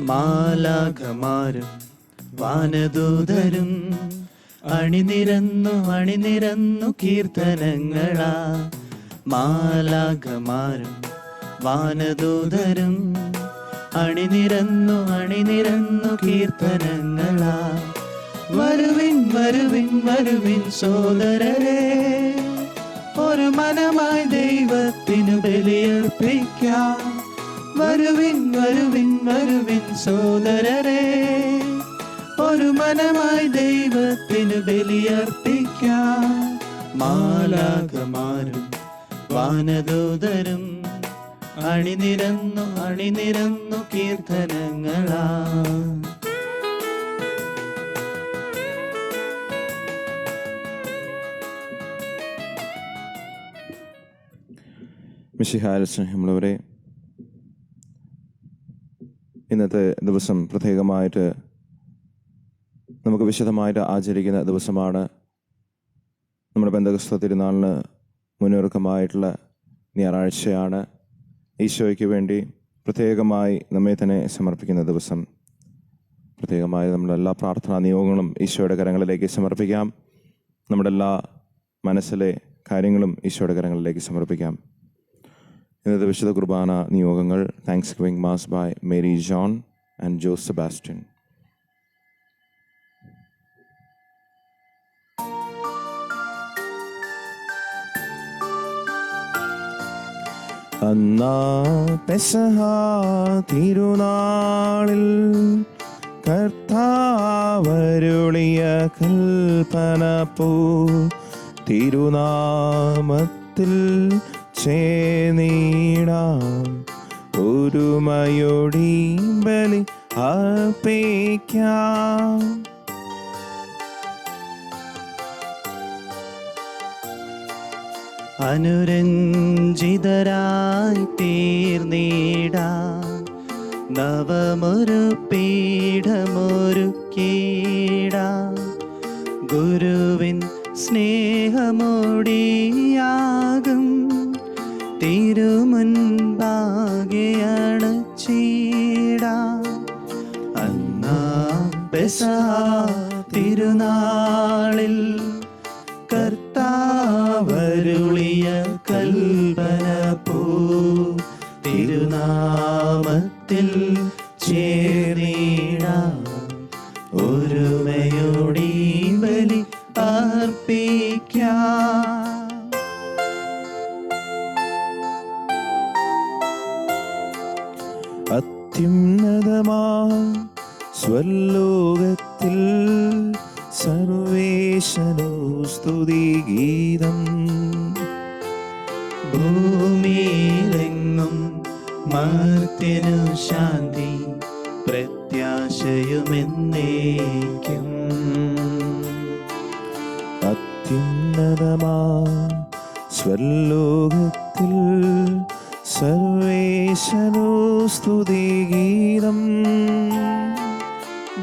മാലാഖമാരും വാനദൂതരും അണിനിരന്നു കീർത്തനങ്ങളാ. മാലാഖമാരും വാനദൂതരും അണിനിരന്നു കീർത്തനങ്ങളാ. വരുവിൻ വരുവിൻ വരുവിൻ സോദരരെ, ഒരു മനമായി ദൈവത്തിനു ബലിയർപ്പിക്കാം. വരുവിൻ വരുവിൻ വരുവിൻ സോദരരെ, ഒരു മനമായി ദൈവത്തിനു ബലിയർപ്പിക്കാം. മാലാഖമാരും വാനദൂതരും അണിനിരന്നു കീർത്തനങ്ങളാ. മിശിഹായിൽ സ്നേഹമുള്ളവരെ, ഇന്നത്തെ ദിവസം പ്രത്യേകമായിട്ട് നമുക്ക് വിശദമായിട്ട് ആചരിക്കുന്ന ദിവസമാണ്. നമ്മുടെ പെന്തക്കോസ്ത് തിരുനാളിന് മുന്നൊരുക്കമായിട്ടുള്ള ഞായറാഴ്ചയാണ്. ഈശോയ്ക്ക് വേണ്ടി പ്രത്യേകമായി നമ്മെ തന്നെ സമർപ്പിക്കുന്ന ദിവസം. പ്രത്യേകമായി നമ്മുടെ എല്ലാ പ്രാർത്ഥനാ നിയോഗങ്ങളും ഈശോയുടെ കരങ്ങളിലേക്ക് സമർപ്പിക്കാം. നമ്മുടെ എല്ലാ മനസ്സിലെ കാര്യങ്ങളും ഈശോയുടെ കരങ്ങളിലേക്ക് സമർപ്പിക്കാം. ഇന്നത്തെ വിശുദ്ധ കുർബാന നിയോഗങ്ങൾ: thanksgiving mass by Mary John and Jo Sebastian. അന്നാ പെസഹ തിരുനാളിൽ കർത്താവരുളിയ കൽപ്പന പോ തിരുനാമത്തിൽ ചേർന്നിടാം. ഒരുമയോടി ബലി അർപ്പിക്കാം. അനുരഞ്ജിതരായി തീർന്നിടാം. നവമൊരു പീഠമൊരുക്കിടാം. ഗുരുവിൻ സ്നേഹമോടിയാകും തിരുമുൻപാകെ അണച്ചിടാം. അന്നാ പെസഹ തിരുനാളിൽ കർത്താവരുളിയ കൽപ്പന പോ തിരുനാമത്തിൽ ചേർന്നിടാം. ഒരുമയോടി ബലി അർപ്പിക്കാം. അത്യുന്നതമാ സ്വർലോകത്തിൽ സർവേശനോ സ്തുതിഗീതം. ഭൂമിയിലെങ്ങും മർത്യനു ശാന്തി പ്രത്യാശയുമെന്നേക്കും. അത്യുന്നതമാ സ്വർലോകത്തിൽ സർവേശനോ സ്തുതിഗീതം.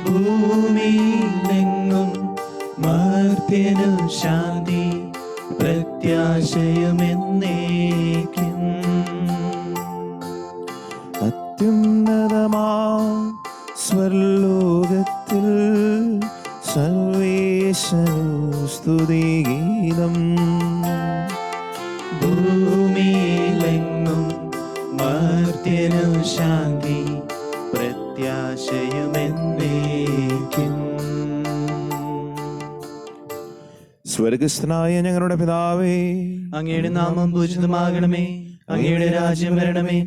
ഭൂമിയിലെങ്ങും മർത്യനു ശാന്തി പ്രത്യാശയുമെന്നേക്കും. അത്യുന്നതമാ സ്വർലോകത്തിൽ സർവേശനോ സ്തുതിഗീതം. ഭൂമിയിലെങ്ങും മർത്യനു ശാന്തി പ്രത്യാശയുമെന്നേക്കും. സ്വർഗസ്ഥനായ ഞങ്ങളുടെ പിതാവേ, അങ്ങയുടെ നാമം പൂജിതമാകണമേ. അങ്ങയുടെ രാജ്യം വരണമേ.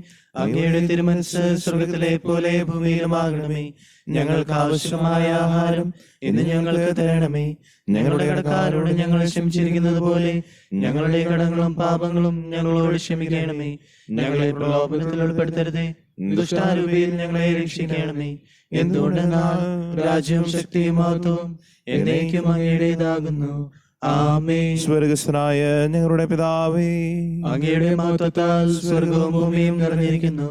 അങ്ങയുടെ തിരുമനസ്സ് സ്വർഗത്തിലെ പോലെ ഭൂമിയിലുമാകണമേ. ഞങ്ങൾക്ക് ആവശ്യമായ ആഹാരം ഇന്ന് ഞങ്ങൾക്ക് തരണമേ. ഞങ്ങളുടെ കടക്കാരോട് ഞങ്ങൾ ക്ഷമിച്ചിരിക്കുന്നത് പോലെ ഞങ്ങളുടെ കടങ്ങളും പാപങ്ങളും ഞങ്ങളോട് ക്ഷമിക്കണമേ. ഞങ്ങളെ പ്രലോഭനത്തിൽ ഉൾപ്പെടുത്തരുതേ, ദുഷ്ടാരൂപിയിൽ ഞങ്ങളെ രക്ഷിക്കണമേ. എന്തുകൊണ്ടെന്നാൽ രാജ്യവും ശക്തിയും മഹത്വവും എന്നേക്കും അങ്ങയുടേതാകുന്നു. ആമേൻ. സ്വർഗസ്ഥനായ ഞങ്ങളുടെ പിതാവേ, അങ്ങയുടെ മഹത്വത്താൽ സ്വർഗവും ഭൂമിയും നിറഞ്ഞിരിക്കുന്നു.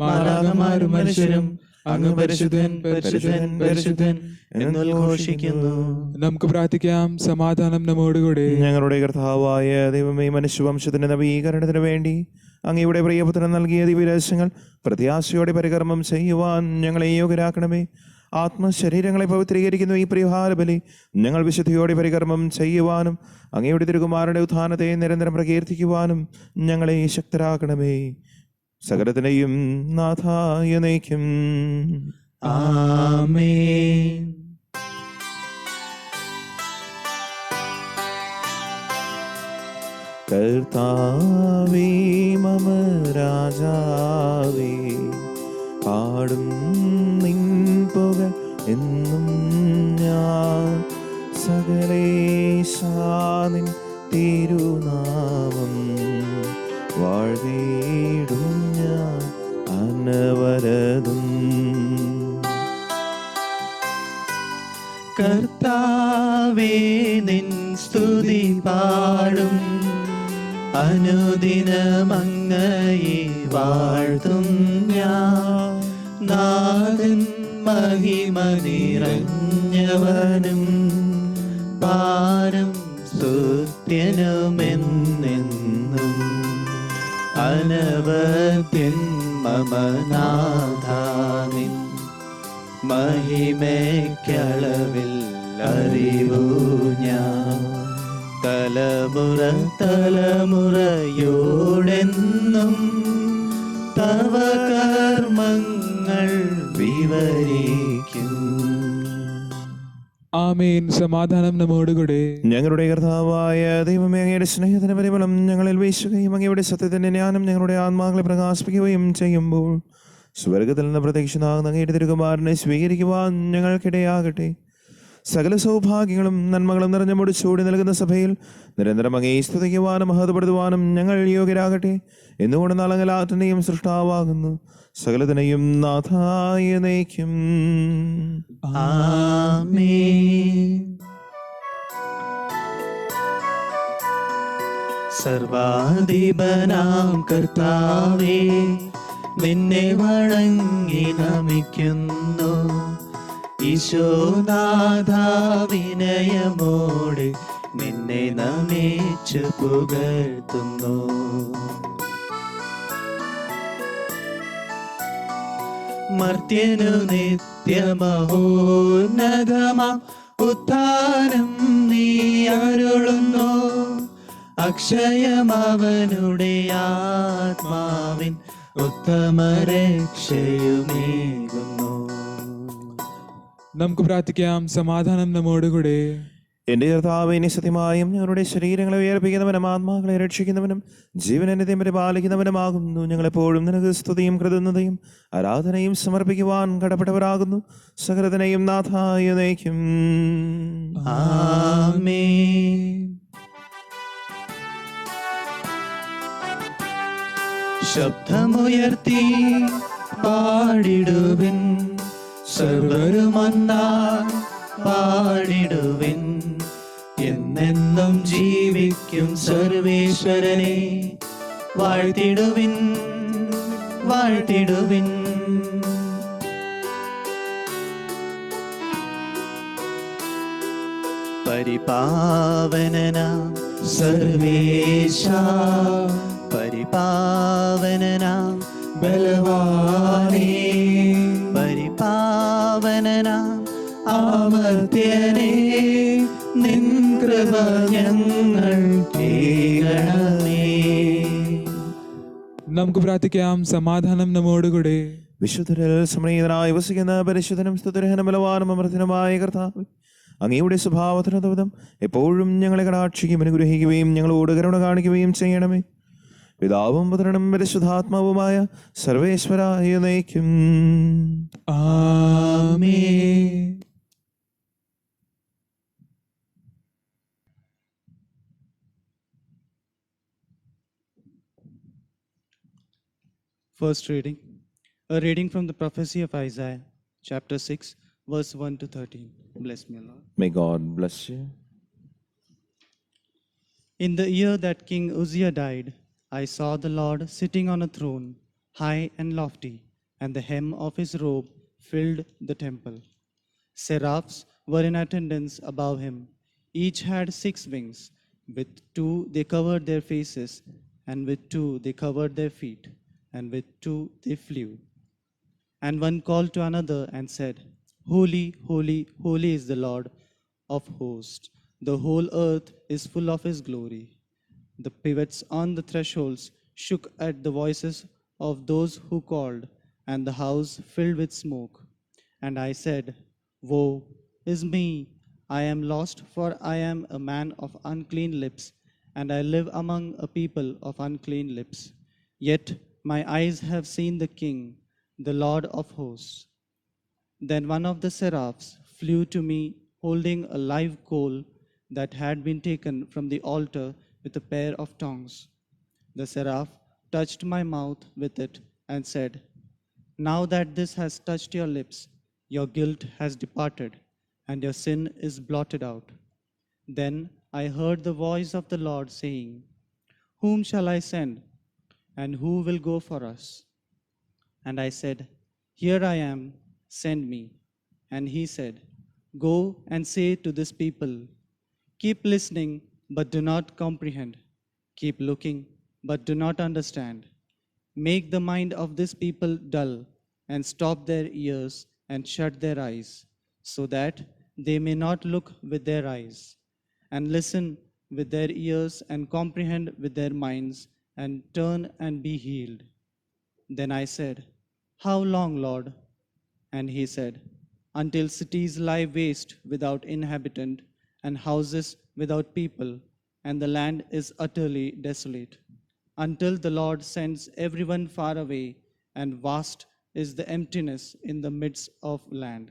മാലാഖമാരും മനുഷ്യരും അങ്ങ് പരിശുദ്ധൻ പരിശുദ്ധൻ പരിശുദ്ധൻ എന്നുദ്ഘോഷിക്കുന്നു. നമുക്ക് പ്രാർത്ഥിക്കാം. സമാധാനം നമ്മോടുകൂടെ. ഞങ്ങളുടെ കർത്താവായ ദൈവമേ, മനുഷ്യവംശത്തിന്റെ നവീകരണത്തിന് വേണ്ടി അങ്ങയുടെ പ്രിയപുത്രൻ നൽകിയ ദിവ്യരഹസ്യങ്ങൾ പ്രത്യാശയോടെ പരികർമ്മം ചെയ്യുവാൻ ഞങ്ങളെ യോഗ്യരാക്കണമേ. ആത്മശരീരങ്ങളെ പവിത്രീകരിക്കുന്ന ഈ പരിഹാരബലി ഞങ്ങൾ വിശുദ്ധിയോടെ പരികർമ്മം ചെയ്യുവാനും അങ്ങയുടെ തിരുകുമാരന്റെ ഉത്ഥാനത്തെ നിരന്തരം പ്രകീർത്തിക്കുവാനും ഞങ്ങളെ ശക്തരാക്കണമേ. സകലത്തിനെയും നാഥായ നയിക്കും. ആമേൻ. കർത്താവേ മമ രാജാവേ, പാടും നിൻ പുക എന്നും ഞാൻ. സകലേശാനിൻ തിരുനാമം വാഴ്ത്തിടും ഞാൻ അനവരതും. കർത്താവേ നിൻ സ്തുതി പാടും, അനുദിനമങ്ങയെ വാഴ്ത്തും ഞാൻ. നാഥൻ മഹിമ നിറഞ്ഞവനും പാരം സ്തുത്യനുമെന്നെന്നും. അനവദ്യൻ മമ നാഥാനിൻ മഹിമയ്ക്കളവിൽ അറിവു ഞാൻ. തലമുറ തലമുറയോടെന്നും തവ കർമ്മങ്ങൾ വിവരിക്കും. ആമേൻ. സമാധാനം നമ്മോടുകൂടെ. ഞങ്ങളുടെ കർത്താവായ ദൈവമേ, അങ്ങയുടെ സ്നേഹത്തിന് പരിമളം ഞങ്ങളിൽ വീശുകയും അങ്ങയുടെ സത്യത്തിന്റെ ജ്ഞാനം ഞങ്ങളുടെ ആത്മാക്കളെ പ്രകാശിപ്പിക്കുകയും ചെയ്യുമ്പോൾ സ്വർഗത്തിൽ നിന്ന് പ്രത്യക്ഷനാകുന്ന അങ്ങയുടെ തിരുകുമാരനെ സ്വീകരിക്കുവാൻ ഞങ്ങൾക്കിടയാകട്ടെ. സകല സൗഭാഗ്യങ്ങളും നന്മകളും നിറഞ്ഞ മുടിച്ചൂടി നൽകുന്ന സഭയിൽ നിരന്തരം അങ്ങേ സ്തുതിക്കുവാനും മഹത്വപ്പെടുത്തുവാനും ഞങ്ങൾ യോഗ്യരാകട്ടെ. എന്നുകൊണ്ട് നാളങ്ങലാറ്റിനെയും സൃഷ്ടാവാകുന്നു, സകലത്തിനെയും നാഥായ നയിക്കും. ആമേൻ. സർവാധിപനാം കർത്താവേ, നിന്നെ വണങ്ങി നമിക്കുന്നു. ഈശോനാഥ വിനയമോടെ നിന്നെ നമിച്ചു പുകഴ്ത്തുന്നു. മർത്യനു നിത്യമഹോന്നതമാം ഉത്ഥാനം നീ അരുളുന്നു. അക്ഷയമവനുടെ ആത്മാവിൻ ഉത്തമ രക്ഷയുമേകുന്നു. നമുക്ക് പ്രാർത്ഥിക്കാം. സമാധാനം നമ്മോടുകൂടെ. എന്റെ കർത്താവേ, സത്യമായും ഞങ്ങളുടെ ശരീരങ്ങളെ ഉയർപ്പിക്കുന്നവനും ആത്മാക്കളെ രക്ഷിക്കുന്നവനും ജീവനെ പരിപാലിക്കുന്നവനുമാകുന്നു. ഞങ്ങളെപ്പോഴും നിനക്ക് സ്തുതിയും കൃതജ്ഞതയും ആരാധനയും സമർപ്പിക്കുവാൻ കടപ്പെട്ടവരാകുന്നു. സകലത്തിനെയും നാഥായ നയിക്കും. ആമേൻ. ശബ്ദമുയർത്തി പാടിടുവിൻ, സർവരുമൊന്നായി പാടിടുവിൻ. എന്നെന്നും ജീവിക്കും സർവേശ്വരനെ വാഴ്ത്തിടുവിൻ, വാഴ്ത്തിടുവിൻ. പരിപാവനനാം സർവേശ, പരിപാവനനാം ബലവാനേ, പരിപാവനനാം അമർത്യനേ, നിൻ കൃപ ഞങ്ങൾ കേൾക്കണമേ. നമുക്ക് പ്രാർത്ഥിക്കാം. സമാധാനം നമ്മോടുകൂടെ. വിശുദ്ധരിൽ സമനീതനായി വസിക്കുന്ന പരിശുദ്ധനും സ്തുതിർഹനും ബലവാനും അമർത്യനുമായ കർത്താവ്, അങ്ങയുടെ സ്വഭാവത്തിനൊത്തവിധം എപ്പോഴും ഞങ്ങളെ കടാക്ഷിക്കുകയും അനുഗ്രഹിക്കുകയും ഞങ്ങളോട് കരുണ കാണിക്കുകയും ചെയ്യണമേ. പിതാവും പുത്രനും പരിശുദ്ധാത്മാവുമായ സർവേശ്വരായ നയിക്കും. ആമേൻ. First reading. A reading from the prophecy of Isaiah, chapter 6, verse 1 to 13. Bless me, Lord. May God bless you. In the year that King Uzziah died, I saw the Lord sitting on a throne, high and lofty, and the hem of his robe filled the temple. Seraphs were in attendance above him. Each had 6 wings. With 2 they covered their faces, and with 2 they covered their feet, and with 2 they flew. And one called to another and said, Holy, holy, holy is the Lord of hosts. The whole earth is full of his glory. The pivots on the thresholds shook at the voices of those who called, and the house filled with smoke. And I said, Woe is me! I am lost, for I am a man of unclean lips, and I live among a people of unclean lips. Yet my eyes have seen the King, the Lord of hosts. Then one of the seraphs flew to me, holding a live coal that had been taken from the altar with a pair of tongs. The seraph touched my mouth with it and said, Now that this has touched your lips, your guilt has departed, and your sin is blotted out. Then I heard the voice of the Lord saying, Whom shall I send, and who will go for us? And I said, Here I am, send me. And he said, Go and say to this people, Keep listening, but do not comprehend. Keep looking, but do not understand. Make the mind of this people dull, and stop their ears and shut their eyes, so that they may not look with their eyes, and listen with their ears, and comprehend with their minds, and turn and be healed. Then I said, How long, Lord? And he said, Until cities lie waste without inhabitant, and houses without people, and the land is utterly desolate. Until the Lord sends everyone far away, and vast is the emptiness in the midst of land.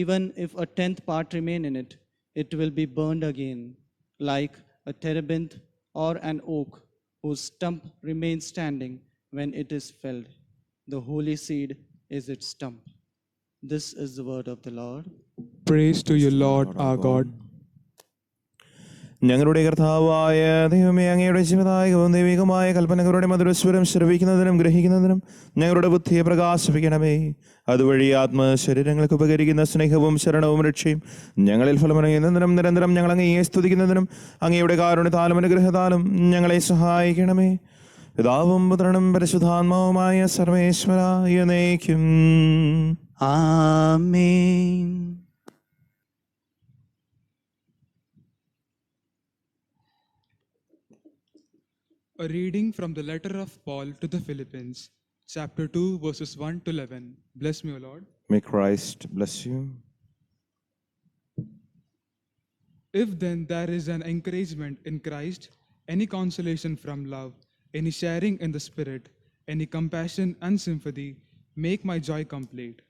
Even if a 10th part remain in it, it will be burned again, like a terebinth or an oak whose stump remains standing when it is felled. The holy seed is its stump. This is the word of the Lord. Praise to you, Lord our God. ഞങ്ങളുടെ കർത്താവായ ദൈവമേ, അങ്ങയുടെ ജീവദായകവും ദൈവികമായ കൽപ്പനകളുടെ മധുരസ്വരം ശ്രവിക്കുന്നതിനും ഗ്രഹിക്കുന്നതിനും ഞങ്ങളുടെ ബുദ്ധിയെ പ്രകാശിപ്പിക്കണമേ. അതുവഴി ആത്മശരീരങ്ങൾക്ക് ഉപകരിക്കുന്ന സ്നേഹവും ശരണവും രക്ഷയും ഞങ്ങളിൽ ഫലമറിയുന്നതിനും നിരന്തരം ഞങ്ങൾ അങ്ങയെ സ്തുതിക്കുന്നതിനും അങ്ങയുടെ കാരുണ്യത്താലും അനുഗ്രഹത്താലും ഞങ്ങളെ സഹായിക്കണമേ. പിതാവും പുത്രനും പരിശുദ്ധാത്മാവുമായ സർവേശ്വരായ എന്നേക്കും Amen. A reading from the letter of Paul to the Philippians, chapter 2, verses 1 to 11. Bless me, O Lord. May Christ bless you. If then there is an encouragement in Christ, any consolation from love, any sharing in the Spirit, any compassion and sympathy, make my joy complete.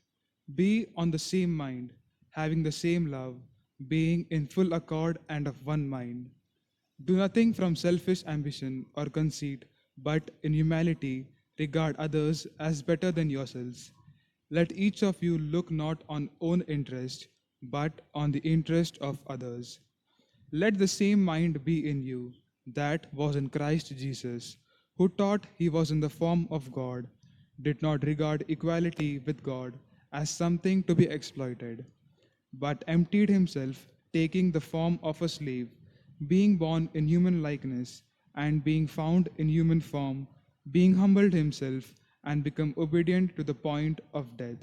Be on the same mind, having the same love, being in full accord and of one mind. Do nothing from selfish ambition or conceit, but in humility regard others as better than yourselves. Let each of you look not on own interest, but on the interest of others. Let the same mind be in you that was in Christ Jesus, who thought he was in the form of God, did not regard equality with God as something to be exploited, but emptied himself, taking the form of a slave, being born in human likeness, and being found in human form, being humbled himself, and become obedient to the point of death,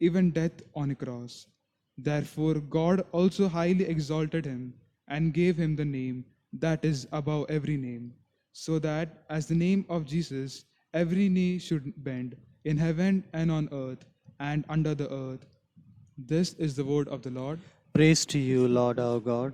even death on a cross. Therefore God also highly exalted him, and gave him the name that is above every name, so that as the name of Jesus every knee should bend, in heaven and on earth and under the earth. This is the word of the Lord. Praise to you, Lord our God.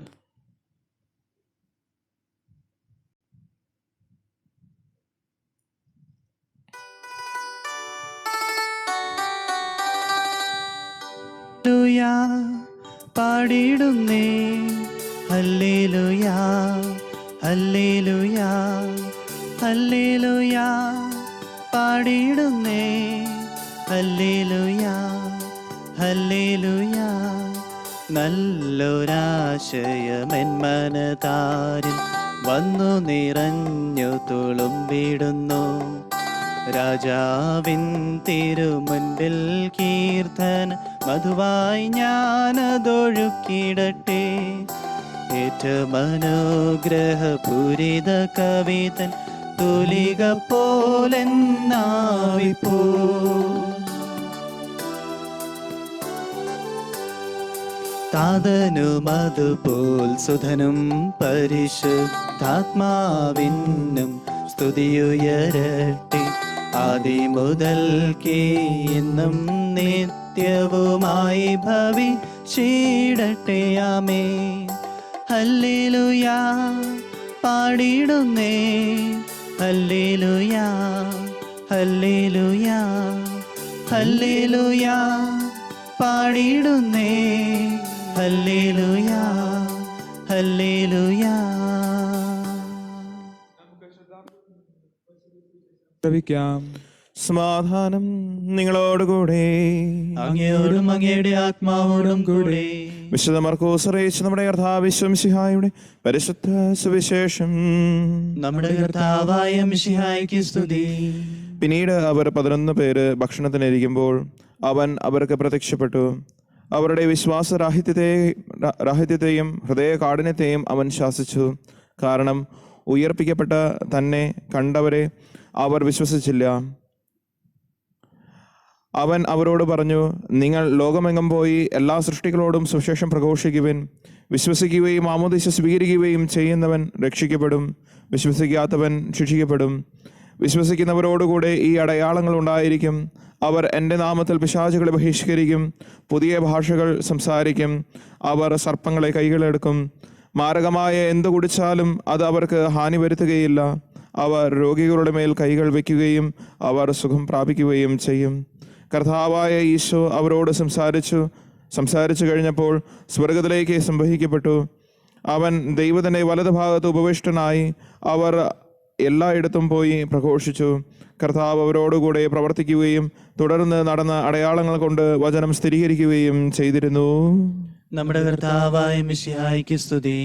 ഹല്ലേലൂയ പാടിടുന്നേ, ഹല്ലേലൂയ ഹല്ലേലൂയ ഹല്ലേലൂയ പാടിടുന്നേ, ഹല്ലേലൂയ ഹല്ലേലൂയ. നല്ലൊരാശയമെൻ മനതാരിൽ വന്നു നിറഞ്ഞു തുളുമ്പിടുന്നു. രാജാവിൻ തിരുമുൻപിൽ കീർത്തന മധുവായി ഞാനതൊഴുക്കിടട്ടെ. ഏറ്റമനുഗ്രഹപൂരിത കവിതൻ തുലിക പോലെന്നാവിപ്പോ. താതനുമതുപോൽ സുധനും പരിശുദ്ധാത്മാവിനും സ്തുതിയുയരട്ടെ. ആദിമുതൽക്കേ എന്നും നിത്യവുമായി ഭവിച്ചിടട്ടെ. ആമേൻ. ഹല്ലേലൂയാ പാടിടുന്നേ, ഹല്ലേലൂയാ ഹല്ലേലൂയാ ഹല്ലേലൂയാ പാടിടുന്നേ, ഹല്ലേലൂയാ ഹല്ലേലൂയാ. ശ്രവിക്കാം. സമാധാനം നിങ്ങളോടുകൂടെ. അങ്ങയോടും അങ്ങയുടെ ആത്മാവോടും കൂടെ. വിശുദ്ധ മർക്കോസ് അറിയിച്ച നമ്മുടെ കർത്താവ് മിശിഹായുടെ പരിശുദ്ധ സുവിശേഷം. നമ്മുടെ കർത്താവായ മിശിഹായ്ക്ക് സ്തുതി. പിന്നീട് അവർ 11 പേര് ഭക്ഷണത്തിനിരിക്കുമ്പോൾ അവൻ അവർക്ക് പ്രത്യക്ഷപ്പെട്ടു. അവരുടെ വിശ്വാസരാഹിത്യത്തെയും ഹൃദയ കാഠിന്യത്തെയും അവൻ ശാസിച്ചു. കാരണം ഉയർപ്പിക്കപ്പെട്ട തന്നെ കണ്ടവരെ അവർ വിശ്വസിച്ചില്ല. അവൻ അവരോട് പറഞ്ഞു, നിങ്ങൾ ലോകമെങ്ങും പോയി എല്ലാ സൃഷ്ടികളോടും സുവിശേഷം പ്രഘോഷിക്കുവിൻ. വിശ്വസിക്കുകയും മാമോദീസ സ്വീകരിക്കുകയും ചെയ്യുന്നവൻ രക്ഷിക്കപ്പെടും, വിശ്വസിക്കാത്തവൻ ശിക്ഷിക്കപ്പെടും. വിശ്വസിക്കുന്നവരോടുകൂടെ ഈ അടയാളങ്ങൾ ഉണ്ടായിരിക്കും. അവർ എൻ്റെ നാമത്തിൽ പിശാചുകളെ ബഹിഷ്കരിക്കും, പുതിയ ഭാഷകൾ സംസാരിക്കും, അവർ സർപ്പങ്ങളെ കൈകളെടുക്കും, മാരകമായ എന്ത് കുടിച്ചാലും അത് അവർക്ക് ഹാനി വരുത്തുകയില്ല. അവർ രോഗികളുടെ മേൽ കൈകൾ വയ്ക്കുകയും അവർ സുഖം പ്രാപിക്കുകയും ചെയ്യും. കർത്താവായ ഈശോ അവരോട് സംസാരിച്ചു കഴിഞ്ഞപ്പോൾ സ്വർഗത്തിലേക്ക് സംവഹിക്കപ്പെട്ടു. അവൻ ദൈവത്തിൻ്റെ വലതുഭാഗത്ത് ഉപവിഷ്ടനായി. അവർ എല്ലായിടത്തും പോയി പ്രഘോഷിച്ചു. കർത്താവ് അവരോടുകൂടെ പ്രവർത്തിക്കുകയും തുടർന്ന് നടന്ന അടയാളങ്ങൾ കൊണ്ട് വചനം സ്ഥിരീകരിക്കുകയും ചെയ്തിരുന്നു. നമ്മുടെ കർത്താവായ മിശിഹായ്ക്ക് സ്തുതി.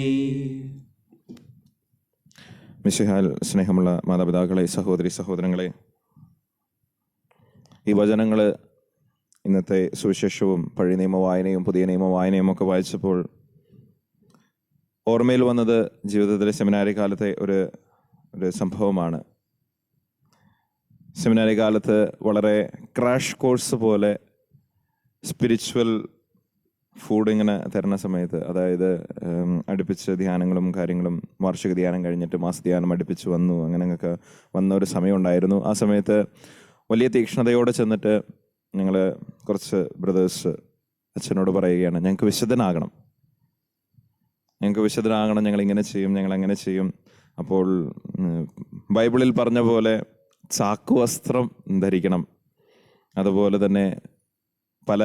മിശിഹായിൽ സ്നേഹമുള്ള മാതാപിതാക്കളെ, സഹോദരി സഹോദരങ്ങളെ, ഈ വചനങ്ങൾ ഇന്നത്തെ സുവിശേഷവും പഴയ നിയമ വായനയും പുതിയ നിയമ വായനയും ഒക്കെ വായിച്ചപ്പോൾ ഓർമ്മയിൽ വന്നത് ജീവിതത്തിലെ സെമിനാരി കാലത്തെ ഒരു സംഭവമാണ്. സെമിനാരി കാലത്ത് വളരെ ക്രാഷ് കോഴ്സ് പോലെ സ്പിരിച്വൽ ഫുഡ് ഇങ്ങനെ തരുന്ന സമയത്ത്, അതായത് അടുപ്പിച്ച് ധ്യാനങ്ങളും കാര്യങ്ങളും, വാർഷിക ധ്യാനം കഴിഞ്ഞിട്ട് മാസധ്യാനം അടുപ്പിച്ച് വന്നു, അങ്ങനെയൊക്കെ വന്ന ഒരു സമയമുണ്ടായിരുന്നു. ആ സമയത്ത് വലിയ തീക്ഷ്ണതയോടെ ചെന്നിട്ട് ഞങ്ങൾ കുറച്ച് ബ്രദേഴ്സ് അച്ഛനോട് പറയുകയാണ്, ഞങ്ങൾക്ക് വിശുദ്ധനാകണം, ഞങ്ങൾ ഇങ്ങനെ ചെയ്യും, ഞങ്ങൾ അങ്ങനെ ചെയ്യും. അപ്പോൾ ബൈബിളിൽ പറഞ്ഞ പോലെ ചാക്കുവസ്ത്രം ധരിക്കണം, അതുപോലെ തന്നെ പല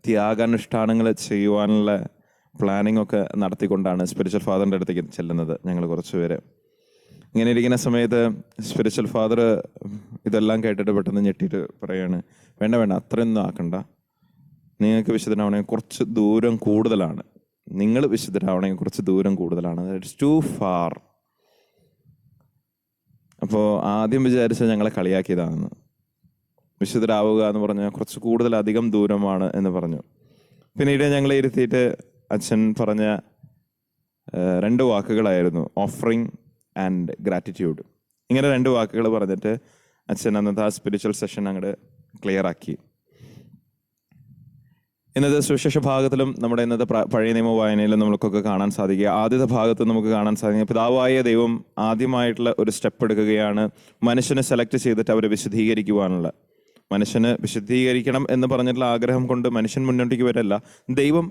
ത്യാഗാനുഷ്ഠാനങ്ങൾ ചെയ്യുവാനുള്ള പ്ലാനിങ് ഒക്കെ നടത്തിക്കൊണ്ടാണ് സ്പിരിച്വൽ ഫാദറിൻ്റെ അടുത്തേക്ക് ചെല്ലുന്നത്. ഞങ്ങൾ കുറച്ച് പേര് ഇങ്ങനെ ഇരിക്കുന്ന സമയത്ത് സ്പിരിച്വൽ ഫാദർ ഇതെല്ലാം കേട്ടിട്ട് പെട്ടെന്ന് ഞെട്ടിയിട്ട് പറയാണ്, വേണ്ട അത്രയൊന്നും ആക്കണ്ട, നിങ്ങൾക്ക് വിശുദ്ധനാവണമെങ്കിൽ കുറച്ച് ദൂരം കൂടുതലാണ്, നിങ്ങൾ വിശുദ്ധരാവണമെങ്കിൽ കുറച്ച് ദൂരം കൂടുതലാണ്, ഇറ്റ്സ് ടു ഫാർ. അപ്പോൾ ആദ്യം വിചാരിച്ച ഞങ്ങളെ കളിയാക്കിയതാണെന്ന്. വിശുദ്ധരാവുക എന്ന് പറഞ്ഞാൽ കുറച്ച് കൂടുതൽ അധികം ദൂരമാണ് എന്ന് പറഞ്ഞു. പിന്നീട് ഞങ്ങളെ ഇരുത്തിയിട്ട് അച്ഛൻ പറഞ്ഞ 2 വാക്കുകളായിരുന്നു, ഓഫറിങ് ആൻഡ് ഗ്രാറ്റിറ്റ്യൂഡ്. ഇങ്ങനെ 2 വാക്കുകൾ പറഞ്ഞിട്ട് അച്ഛൻ അന്നത്തെ ആ സ്പിരിച്വൽ സെഷൻ അങ്ങോട്ട് ക്ലിയർ ആക്കി. ഇന്നത്തെ സുവിശേഷ ഭാഗത്തിലും നമ്മുടെ ഇന്നത്തെ പഴയ നിയമ വായനയിലും നമുക്കൊക്കെ കാണാൻ സാധിക്കുക, ആദ്യത്തെ ഭാഗത്ത് നമുക്ക് കാണാൻ സാധിക്കുക, പിതാവായ ദൈവം ആദ്യമായിട്ടുള്ള ഒരു സ്റ്റെപ്പ് എടുക്കുകയാണ്, മനുഷ്യനെ സെലക്ട് ചെയ്തിട്ട് അവരെ വിശുദ്ധീകരിക്കുവാനുള്ള. മനുഷ്യന് വിശുദ്ധീകരിക്കണം എന്ന് പറഞ്ഞിട്ടുള്ള ആഗ്രഹം കൊണ്ട് മനുഷ്യൻ മുന്നോട്ടേക്ക് വരല്ല, ദൈവം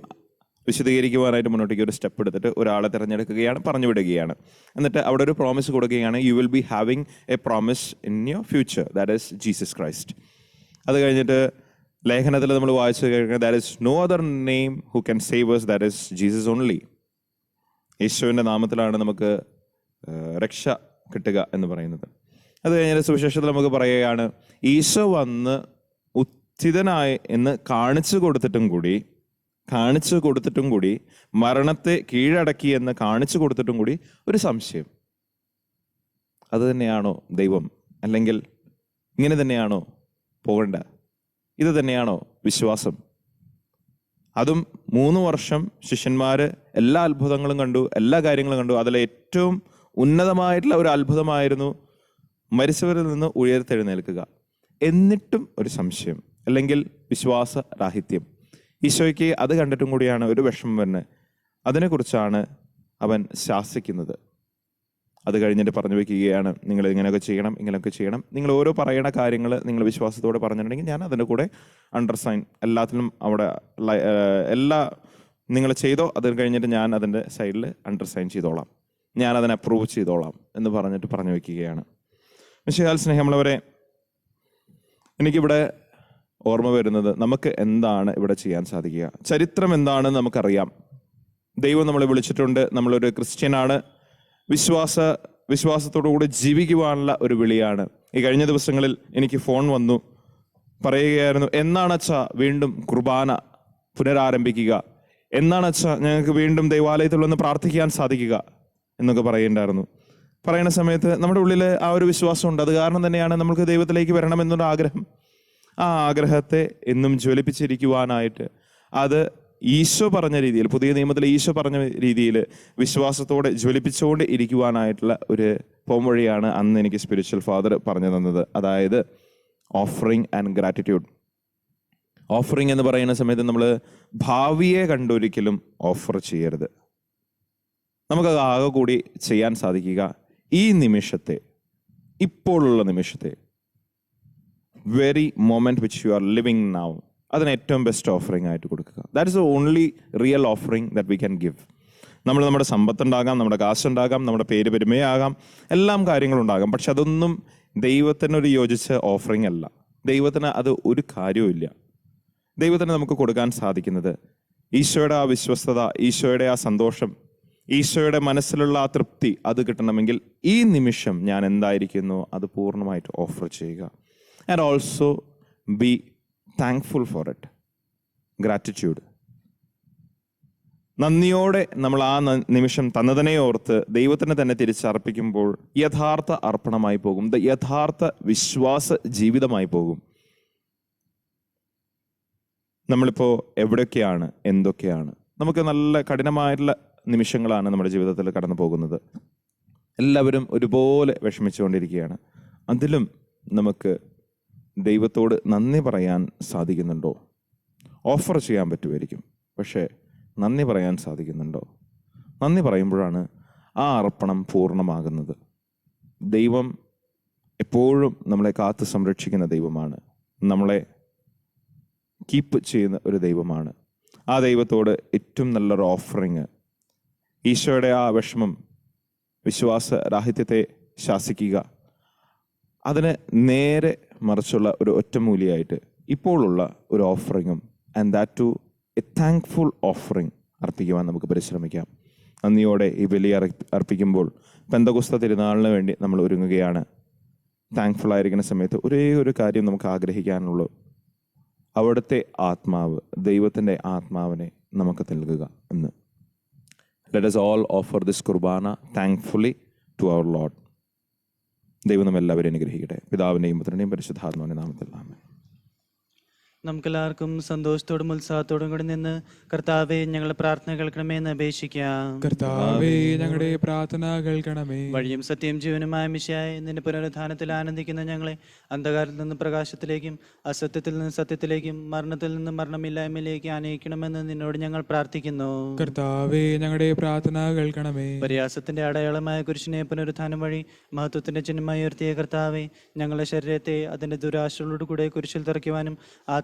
വിശദീകരിക്കുവാനായിട്ട് മുന്നോട്ടേക്ക് ഒരു സ്റ്റെപ്പ് എടുത്തിട്ട് ഒരാളെ തിരഞ്ഞെടുക്കുകയാണ്, പറഞ്ഞു വിടുകയാണ്. എന്നിട്ട് അവിടെ ഒരു പ്രോമിസ് കൊടുക്കുകയാണ്, you will be having a promise in your future, that is Jesus Christ. അത് കഴിഞ്ഞിട്ട് ലേഖനത്തിൽ നമ്മൾ വായിച്ചു കഴിഞ്ഞാൽ that is no other name who can save us, that is Jesus only. യേശുവിൻ്റെ നാമത്തിലാണ് നമുക്ക് രക്ഷ കിട്ടുക എന്ന് പറയുന്നത്. അത് കഴിഞ്ഞാൽ സുവിശേഷത്തിൽ നമുക്ക് പറയുകയാണ്, ഈശോ വന്ന് ഉത്ഥിതനായി എന്ന് കാണിച്ചു കൊടുത്തിട്ടും കൂടി മരണത്തെ കീഴടക്കി എന്ന് കാണിച്ചു കൊടുത്തിട്ടും കൂടി ഒരു സംശയം, അത് തന്നെയാണോ ദൈവം? അല്ലെങ്കിൽ ഇങ്ങനെ തന്നെയാണോ പോകേണ്ട? ഇത് തന്നെയാണോ വിശ്വാസം? അതും 3 വർഷം ശിഷ്യന്മാര് എല്ലാ അത്ഭുതങ്ങളും കണ്ടു, എല്ലാ കാര്യങ്ങളും കണ്ടു. അതിലെ ഏറ്റവും ഉന്നതമായിട്ടുള്ള ഒരു അത്ഭുതമായിരുന്നു മരിച്ചവരിൽ നിന്ന് ഉയർത്തെഴുന്നേൽക്കുക. എന്നിട്ടും ഒരു സംശയം അല്ലെങ്കിൽ വിശ്വാസരാഹിത്യം. ഈശോയ്ക്ക് അത് കണ്ടിട്ടും കൂടിയാണ് ഒരു വിഷമം വരുന്നത്. അതിനെക്കുറിച്ചാണ് അവൻ ശാസിക്കുന്നത്. അത് കഴിഞ്ഞിട്ട് പറഞ്ഞു വയ്ക്കുകയാണ്, നിങ്ങൾ ഇങ്ങനെയൊക്കെ ചെയ്യണം, ഇങ്ങനെയൊക്കെ ചെയ്യണം. നിങ്ങൾ ഓരോ പറയണ കാര്യങ്ങൾ നിങ്ങൾ വിശ്വാസത്തോടെ പറഞ്ഞിട്ടുണ്ടെങ്കിൽ ഞാൻ അതിൻ്റെ കൂടെ അണ്ടർസൈൻ എല്ലാത്തിലും അവിടെ എല്ലാ നിങ്ങൾ ചെയ്തോ, അത് കഴിഞ്ഞിട്ട് ഞാൻ അതിൻ്റെ സൈഡിൽ അണ്ടർസൈൻ ചെയ്തോളാം, ഞാൻ അതിനെ അപ്രൂവ് ചെയ്തോളാം എന്ന് പറഞ്ഞിട്ട് പറഞ്ഞു വയ്ക്കുകയാണ്. മിശിഹായിൽ സ്നേഹമുള്ളവരെ, എനിക്കിവിടെ ഓർമ്മ വരുന്നത് നമുക്ക് എന്താണ് ഇവിടെ ചെയ്യാൻ സാധിക്കുക? ചരിത്രം എന്താണെന്ന് നമുക്കറിയാം. ദൈവം നമ്മളെ വിളിച്ചിട്ടുണ്ട്, നമ്മളൊരു ക്രിസ്ത്യനാണ്, വിശ്വാസത്തോടുകൂടി ജീവിക്കുവാനുള്ള ഒരു വിളിയാണ്. ഈ കഴിഞ്ഞ ദിവസങ്ങളിൽ എനിക്ക് ഫോൺ വന്നു, പറയുകയായിരുന്നു, എന്നാണ് അച്ഛാ വീണ്ടും കുർബാന പുനരാരംഭിക്കുക, എന്നാണ് അച്ഛാ ഞങ്ങൾക്ക് വീണ്ടും ദൈവാലയത്തിൽ വന്ന് പ്രാർത്ഥിക്കാൻ സാധിക്കുക എന്നൊക്കെ പറയുന്നുണ്ടായിരുന്നു. പറയുന്ന സമയത്ത് നമ്മുടെ ഉള്ളിൽ ആ ഒരു വിശ്വാസമുണ്ട്. അത് കാരണം തന്നെയാണ് നമ്മൾക്ക് ദൈവത്തിലേക്ക് വരണമെന്നൊരു ആഗ്രഹം. ആ ആഗ്രഹത്തെ എന്നും ജ്വലിപ്പിച്ചിരിക്കുവാനായിട്ട് അത് ഈശോ പറഞ്ഞ രീതിയിൽ, പുതിയ നിയമത്തിലെ ഈശോ പറഞ്ഞ രീതിയിൽ വിശ്വാസത്തോടെ ജ്വലിപ്പിച്ചുകൊണ്ട് ഇരിക്കുവാനായിട്ടുള്ള ഒരു പോംവഴിയാണ് അന്ന് എനിക്ക് സ്പിരിച്വൽ ഫാദർ പറഞ്ഞു തന്നത്. അതായത് ഓഫറിങ് ആൻഡ് ഗ്രാറ്റിറ്റ്യൂഡ്. ഓഫറിങ് എന്ന് പറയുന്ന സമയത്ത് നമ്മൾ ഭാവിയെ കണ്ടൊരിക്കലും ഓഫർ ചെയ്യരുത്. നമുക്കത് ആകെ കൂടി ചെയ്യാൻ സാധിക്കുക ഈ നിമിഷത്തെ, ഇപ്പോഴുള്ള നിമിഷത്തെ, very moment which you are living now, അതിന് ഏറ്റവും ബെസ്റ്റ് ഓഫറിംഗ് ആയിട്ട് കൊടുക്കുക. That is the only real offering that we can give. നമ്മുടെ സമ്പത്തുണ്ടാകാം, നമ്മുടെ കാശുണ്ടാകാം, നമ്മുടെ പേര് പെരുമയാകാം, എല്ലാം കാര്യങ്ങളുണ്ടാകാം. പക്ഷെ അതൊന്നും ദൈവത്തിനൊരു യോജിച്ച ഓഫറിംഗ് അല്ല. ദൈവത്തിന് അത് ഒരു കാര്യവുമില്ല. ദൈവത്തിന് നമുക്ക് കൊടുക്കാൻ സാധിക്കുന്നത് ഈശോയുടെ ആ വിശ്വസ്തത, ഈശോയുടെ ആ സന്തോഷം, ഈശോയുടെ മനസ്സിലുള്ള ആ തൃപ്തി, അത് കിട്ടണമെങ്കിൽ ഈ നിമിഷം ഞാൻ എന്തായിരിക്കുന്നു അത് പൂർണ്ണമായിട്ട് ഓഫർ ചെയ്യുക. And also be thankful for it. Gratitude. നന്ദിയോടെ നമ്മൾ ആ നിമിഷം തന്നതിനെ ഓർത്ത് ദൈവത്തിന് തന്നെ തിരിച്ചർപ്പിക്കുമ്പോൾ യഥാർത്ഥ അർപ്പണമായി പോകും, യഥാർത്ഥ വിശ്വാസ ജീവിതമായി പോകും. നമ്മളിപ്പോൾ എവിടെയൊക്കെയാണ്, എന്തൊക്കെയാണ്, നമുക്ക് നല്ല കഠിനമായിട്ടുള്ള നിമിഷങ്ങളാണ് നമ്മുടെ ജീവിതത്തിൽ കടന്നു പോകുന്നത്. എല്ലാവരും ഒരുപോലെ വിഷമിച്ചുകൊണ്ടിരിക്കുകയാണ്. അതിലും നമുക്ക് ദൈവത്തോട് നന്ദി പറയാൻ സാധിക്കുന്നുണ്ടോ? ഓഫർ ചെയ്യാൻ പറ്റുമായിരിക്കും, പക്ഷേ നന്ദി പറയാൻ സാധിക്കുന്നുണ്ടോ? നന്ദി പറയുമ്പോഴാണ് ആ അർപ്പണം പൂർണ്ണമാകുന്നത്. ദൈവം എപ്പോഴും നമ്മളെ കാത്ത് സംരക്ഷിക്കുന്ന ദൈവമാണ്, നമ്മളെ കീപ്പ് ചെയ്യുന്ന ഒരു ദൈവമാണ്. ആ ദൈവത്തോട് ഏറ്റവും നല്ലൊരു ഓഫറിങ് ഈശോയുടെ ആ വിഷമം, വിശ്വാസരാഹിത്യത്തെ ശാസിക്കുക, അതിന് നേരെ മറിച്ചുള്ള ഒരു ഒറ്റമൂലിയായിട്ട് ഇപ്പോഴുള്ള ഒരു ഓഫറിങ്ങും, and that to a thankful offering അർപ്പിക്കുവാൻ നമുക്ക് പരിശ്രമിക്കാം. നന്ദിയോടെ ഈ ബലി അർപ്പിക്കുമ്പോൾ പെന്തക്കോസ്ത തിരുനാളിന് വേണ്ടി നമ്മൾ ഒരുങ്ങുകയാണ്. താങ്ക്ഫുൾ ആയിരിക്കുന്ന സമയത്ത് ഒരേ ഒരു കാര്യം നമുക്ക് ആഗ്രഹിക്കാനുള്ളൂ, അവിടുത്തെ ആത്മാവ്, ദൈവത്തിൻ്റെ ആത്മാവിനെ നമുക്ക് നൽകുക എന്ന്. Let us all offer this Qurbana thankfully to our Lord. ദൈവം നമ്മെല്ലാവരെയും അനുഗ്രഹിക്കട്ടെ. പിതാവിൻ്റെയും പുത്രൻ്റെയും പരിശുദ്ധാത്മാവിൻ്റെ നാമത്തിൽ ആമേൻ. നമുക്കെല്ലാവർക്കും സന്തോഷത്തോടും ഉത്സാഹത്തോടും കൂടി നിന്ന് കർത്താവെ ഞങ്ങളുടെ പ്രാർത്ഥന കേൾക്കണമേ എന്ന് അപേക്ഷിക്കാം. കർത്താവേ ഞങ്ങളുടെ പ്രാർത്ഥന കേൾക്കണമേ. വഴിയും സത്യം ജീവനുമായ മിശിഹായേ, നിന്റെ പുനരുത്ഥാനത്തിൽ ആനന്ദിക്കുന്ന ഞങ്ങളെ അന്ധകാരത്തിൽ നിന്ന് പ്രകാശത്തിലേക്കും അസത്യത്തിൽ നിന്ന് സത്യത്തിലേക്കും മരണത്തിൽ നിന്ന് മരണമില്ലായ്മയിലേക്ക് ആനയിക്കണമെന്ന് നിന്നോട് ഞങ്ങൾ പ്രാർത്ഥിക്കുന്നു. കർത്താവേ ഞങ്ങളുടെ പ്രാർത്ഥന കേൾക്കണമേ. പരിഹാസത്തിന്റെ അടയാളമായ കുരിശിനെ പുനരുത്ഥാനം വഴി മഹത്വത്തിന്റെ ചിഹ്നമായി ഉയർത്തിയ കർത്താവെ, ഞങ്ങളുടെ ശരീരത്തെ അതിന്റെ ദുരാശകളോട് കൂടെ കുരിശിൽ തറയ്ക്കുവാനും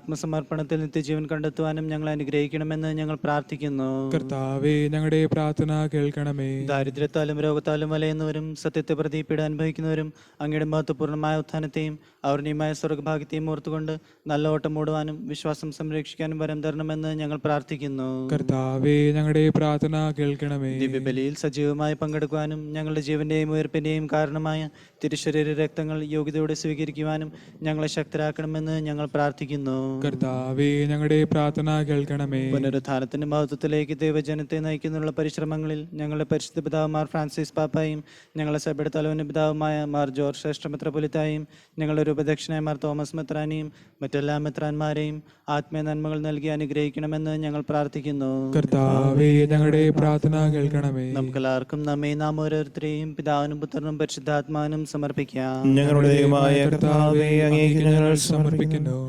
ആത്മസമർപ്പണത്തിൽ നിത്യജീവൻ കണ്ടെത്തുവാനും ഞങ്ങളെ അനുഗ്രഹിക്കണമെന്ന് ഞങ്ങൾ പ്രാർത്ഥിക്കുന്നു. കർത്താവേ ഞങ്ങളുടെ പ്രാർത്ഥന കേൾക്കണമേ. ദാരിദ്ര്യത്താലും രോഗത്താലും വലയുന്നവരും സത്യത്തെ പ്രതി പീഡ അനുഭവിക്കുന്നവരും അങ്ങയുടെ മഹത്വപൂർണ്ണമായ ഉത്ഥാനത്തെയും അവർണീയമായ സ്വർഗഭാഗ്യത്തെയും ഓർത്തുകൊണ്ട് നല്ല ഓട്ടം ഓടുവാനും വിശ്വാസം സംരക്ഷിക്കാനും വരം തരണമെന്ന് ഞങ്ങൾ പ്രാർത്ഥിക്കുന്നു. കർത്താവേ ഞങ്ങളുടെ പ്രാർത്ഥന കേൾക്കണമേ. ദിവ്യബലിയിൽ സജീവമായി പങ്കെടുക്കുവാനും ഞങ്ങളുടെ ജീവന്റെയും ഉയർപ്പിന്റെയും കാരണമായ തിരുശരീര രക്തങ്ങൾ യോഗ്യതയോടെ സ്വീകരിക്കുവാനും ഞങ്ങളെ ശക്തരാക്കണമെന്ന് ഞങ്ങൾ പ്രാർത്ഥിക്കുന്നു. കർത്താവേ, ഞങ്ങളുടെ പ്രാർത്ഥന കേൾക്കണമേ. പുനരുത്ഥാനത്തിന്റെ മഹത്വത്തിലേക്ക് ദൈവജനത്തെ നയിക്കുന്നുള്ള പരിശ്രമങ്ങളിൽ ഞങ്ങളുടെ പരിശുദ്ധ പിതാവുമാർ ഫ്രാൻസിസ് പാപ്പായും ഞങ്ങളുടെ സഭയുടെ തലവന്റെ പിതാവുമായ മാർ ജോർജ് ശ്രേഷ്ഠ മെത്രാപ്പൊലീത്തായും ഞങ്ങളുടെ ഉപദക്ഷിണായ മാർ തോമസ് മെത്രാനെയും മറ്റെല്ലാ മെത്രാന്മാരെയും ആത്മീയ നന്മകൾ നൽകി അനുഗ്രഹിക്കണമെന്ന് ഞങ്ങൾ പ്രാർത്ഥിക്കുന്നു. കർത്താവേ, ഞങ്ങളുടെ പ്രാർത്ഥന കേൾക്കണമേ. നമുക്കെല്ലാവർക്കും നമ്മെ നാം ഓരോരുത്തരെയും പിതാവിനും പുത്രനും പരിശുദ്ധാത്മാവിനും സമർപ്പിക്കാം. ഞങ്ങളുടെ ദൈവമായ കർത്താവേ, അങ്ങേക്ക് ഞങ്ങൾ സമർപ്പിക്കുന്നു.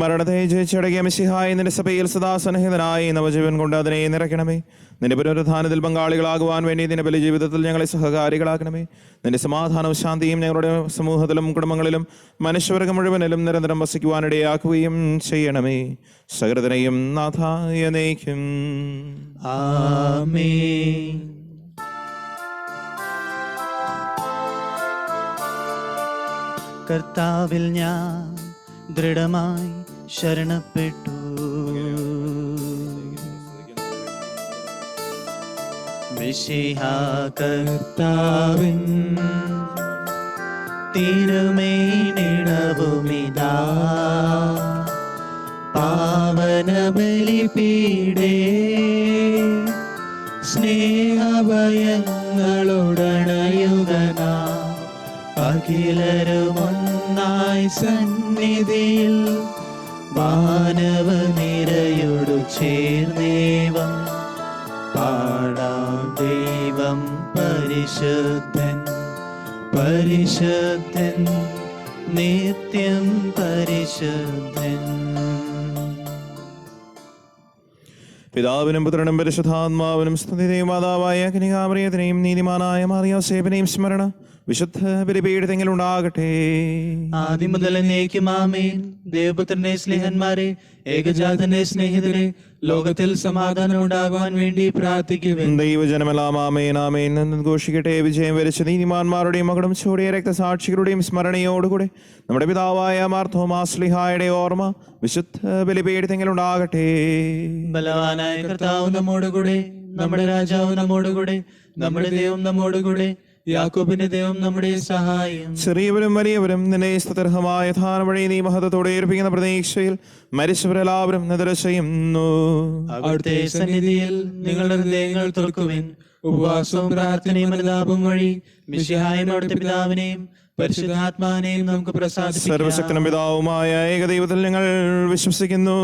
മരണത്തെ ജയിച്ചടങ്ങിയ മിശിഹായ നിന്റെ സഭയിൽ സദാസന്നിഹിതനായി നവജീവൻ കൊണ്ട് അതിനെ നിറയ്ക്കണമേ. നിന്റെ പുനരുത്ഥാനത്തിൽ പങ്കാളികളാകുവാൻ വേണ്ടി നിന്റെ ബലി ജീവിതത്തിൽ ഞങ്ങളെ സഹകാരികളാക്കണമേ. നിന്റെ സമാധാനവും ശാന്തിയും ഞങ്ങളുടെ സമൂഹത്തിലും കുടുംബങ്ങളിലും മനുഷ്യവർഗം മുഴുവനിലും നിരന്തരം വസിക്കുവാനിടയാക്കുകയും ചെയ്യണമേ. സകലത്തിനെയും നാഥായ നയിക്കും. ആമേൻ. കർത്താവിൽ ഞാൻ ദൃഢമായി ശരണപ്പെട്ടു. മിശിഹാ കർത്താവിൻ തിരുമേനിടവുമിതാ പാവന ബലിപീഠേ സ്നേഹഭയങ്ങളുടണയുകനാ അഖിലരുമൊന്നായി സന്നിധിയിൽ മാനവനിരയോടു ചേർന്നേവം പാടാം. ദൈവം പരിശുദ്ധൻ പരിശുദ്ധൻ നിത്യം പരിശുദ്ധൻ. പിതാവിനും പുത്രനും പരിശുദ്ധാത്മാവിനും സ്തുതി. മാതാവായ കന്യകാമറിയത്തിനെയും നീതിമാനായ മറിയോസേപ്പിനെയും സ്മരണ വിശുദ്ധ ബലിപീഠത്തിൽ ഉണ്ടാകട്ടെ. ആദ്യം മുതൽ എന്നേക്കും ആമേൻ. ദേവപുത്രന്റെ സ്നേഹന്മാരെ, ഏകജാതന്റെ സ്നേഹിതരെ, ലോകത്തിൽ സമാധാനം ഉണ്ടാകുവാൻ വേണ്ടി പ്രാർത്ഥിക്കുവിൻ. ദൈവജനമെല്ലാം ആമേൻ ആമേൻ എന്ന് ഘോഷിക്കട്ടെ. വിജയം വരിച്ച നീതിമാന്മാരുടെയും മകളും ചൂടിയ രക്തസാക്ഷികളുടെയും സ്മരണയോടുകൂടെ നമ്മുടെ പിതാവായ മാർ തോമാസ് ശ്ലീഹായുടെ ഓർമ്മ വിശുദ്ധ ബലിപീഠത്തിൽ ഉണ്ടാകട്ടെ. ബലവാനായ കർത്താവ് നമ്മോടുകൂടെ, നമ്മുടെ രാജാവ് നമ്മോടുകൂടെ, നമ്മുടെ ദൈവം നമ്മോടുകൂടെ, യാക്കോബിന്റെ ദൈവം നമ്മുടെ സഹായം. ചെറിയവരും വലിയവരും നിന്റെ സ്തുത്യർഹമായ ധാന വഴി നീ മഹത്വത്തോടെ ഏൽപ്പിക്കുന്ന പ്രതീക്ഷയിൽ മരിച്ചവരെല്ലാവരും നിദ്ര ചെയ്യുന്നു. അവിടുത്തെ സന്നിധിയിൽ നിങ്ങളുടെ ഹൃദയങ്ങൾ തുറക്കുവിൻ. ഉപവാസവും പ്രാർത്ഥനയും അനുതാപവും വഴി മിശിഹായും അവിടുത്തെ പിതാവിനെയും പരിശുദ്ധാത്മാവിനെയും നമുക്ക് പ്രസാദിപ്പിക്കാം. സർവശക്തനും പിതാവുമായ ഏകദൈവത്തിൽ ഞങ്ങൾ വിശ്വസിക്കുന്നു.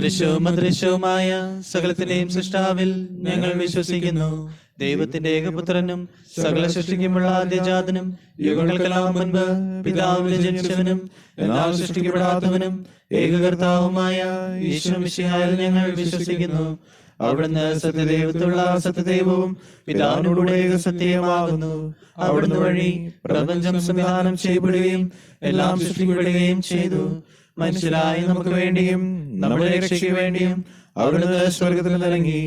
ദൃശ്യവും അദൃശ്യവുമായ സകലത്തിന്റെയും സൃഷ്ടാവിൽ ഞങ്ങൾ വിശ്വസിക്കുന്നു. ദൈവത്തിന്റെ ഏകപുത്രനും സകല സൃഷ്ടിക്കുമുള്ള ആദ്യജാതനും യുഗങ്ങൾക്കെല്ലാം മുൻപ് പിതാവിൽ ജനിച്ചവനും എന്നാൽ സൃഷ്ടിക്കപ്പെടാത്തവനും ഏകകർത്താവുമായ ഈശോ മിശിഹായിൽ ഞങ്ങൾ വിശ്വസിക്കുന്നു. അവിടുന്ന് സത്യദൈവത്തുള്ള സത്യദൈവവും പിതാവിനോടുകൂടെ ഏകസത്യമാകുന്നു. അവിടുന്ന് വഴി പ്രപഞ്ചം സംവിധാനം ചെയ്യപ്പെടുകയും എല്ലാം സൃഷ്ടിക്കപ്പെടുകയും ചെയ്തു. മനുഷ്യരായ നമുക്ക് വേണ്ടിയും നമ്മുടെ രക്ഷയ്ക്ക് വേണ്ടിയും അവിടുന്ന് സ്വർഗത്തിൽ നിന്നിറങ്ങി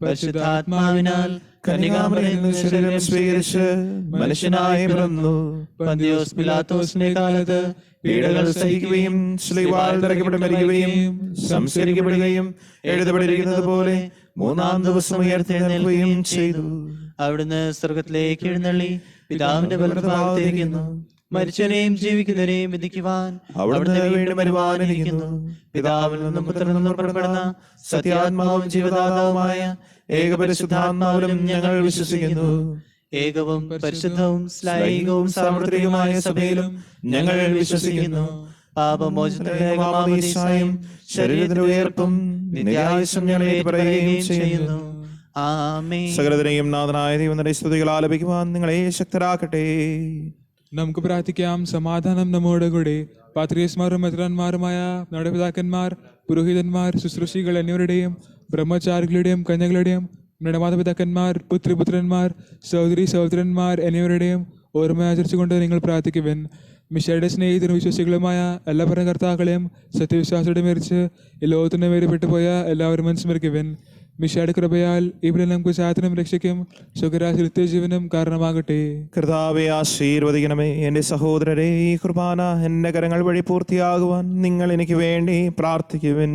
പരിശുദ്ധാത്മാവിനാൽ കന്യകാമറിയിൽ നിന്ന് ശരീരം സ്വീകരിച്ച് മനുഷ്യനായി പിറന്നു. പന്തിയോസ് പിലാത്തോസിന്റെ കാലത്ത് പീഡകൾ സഹിക്കുകയും ശ്ലീവാൽ തറയ്ക്കപ്പെട്ട് മരിക്കുകയും സംസ്കരിക്കപ്പെടുകയും എഴുതപ്പെട്ടിരിക്കുന്നത് പോലെ മൂന്നാം ദിവസം ഉയർത്തെഴുന്നേൽക്കുകയും ചെയ്തു. അവിടുന്ന് സ്വർഗത്തിലേക്ക് എഴുന്നള്ളി പിതാവിന്റെ വലതുഭാഗത്തിരിക്കുന്നു. മരിച്ചവരെയും ജീവിക്കുന്നവരെയും വിധിക്കുവാൻ അവിടുന്ന് വീണ്ടും വരുവാനിരിക്കുന്നു. പിതാവിൽ നിന്നും പുത്രനിൽ നിന്നും പുറപ്പെടുന്ന സത്യാത്മാവും ജീവദാതാവുമായ ഏകപരിശുദ്ധാത്മാവിലും ഞങ്ങൾ വിശ്വസിക്കുന്നു. ഏകവും പരിശുദ്ധവും ശ്ലൈകവും സാർവത്രികവുമായ സഭയിലും ഞങ്ങൾ വിശ്വസിക്കുന്നു. പാപമോചനത്തിനും ശരീരത്തിന്റെ ഉയർപ്പും നിത്യായുസ്സും ഞങ്ങൾ പറയുകയും ചെയ്യുന്നു. ആമേൻ. സകലത്തിനെയും നാഥനായ ദൈവത്തിന്റെ സ്തുതികൾ ആലപിക്കുവാൻ നിങ്ങളെ ശക്തരാക്കട്ടെ. നമുക്ക് പ്രാർത്ഥിക്കാം. സമാധാനം നമ്മോട് കൂടെ. പാത്രിയസ്മാരും മെത്രാന്മാരുമായ നമ്മുടെ പിതാക്കന്മാർ, പുരോഹിതന്മാർ, ശുശ്രൂഷികൾ എന്നിവരുടെയും ബ്രഹ്മചാരികളുടെയും കന്യകളുടെയും നമ്മുടെ മാതാപിതാക്കന്മാർ, പുത്രിപുത്രന്മാർ, സഹോദരി സഹോദരന്മാർ എന്നിവരുടെയും ഓർമ്മ ആചരിച്ചുകൊണ്ട് നിങ്ങൾ പ്രാർത്ഥിക്കുവിൻ. മിശയുടെ സ്നേഹിതരും വിശ്വാസികളുമായ എല്ലാ ഭരണകർത്താക്കളെയും സത്യവിശ്വാസത്തോടെ മരിച്ച് ഈ ലോകത്തിന് വേറിപ്പെട്ടു പോയ എല്ലാവരും അനുസ്മരിക്കുവിൻ. മിശയുടെ കൃപയാൽ ഇവിടെ നമുക്ക് ശാന്തിനും രക്ഷയ്ക്കും സുഖരാശി ജീവനും കാരണമാകട്ടെ. കർത്താവെ ആശീർവദിക്കണമേ. എൻ്റെ സഹോദരരെ, ഈ കുർബാന എൻ്റെ കരങ്ങൾ വഴി പൂർത്തിയാകുവാൻ നിങ്ങൾ എനിക്ക് വേണ്ടി പ്രാർത്ഥിക്കുവിൻ.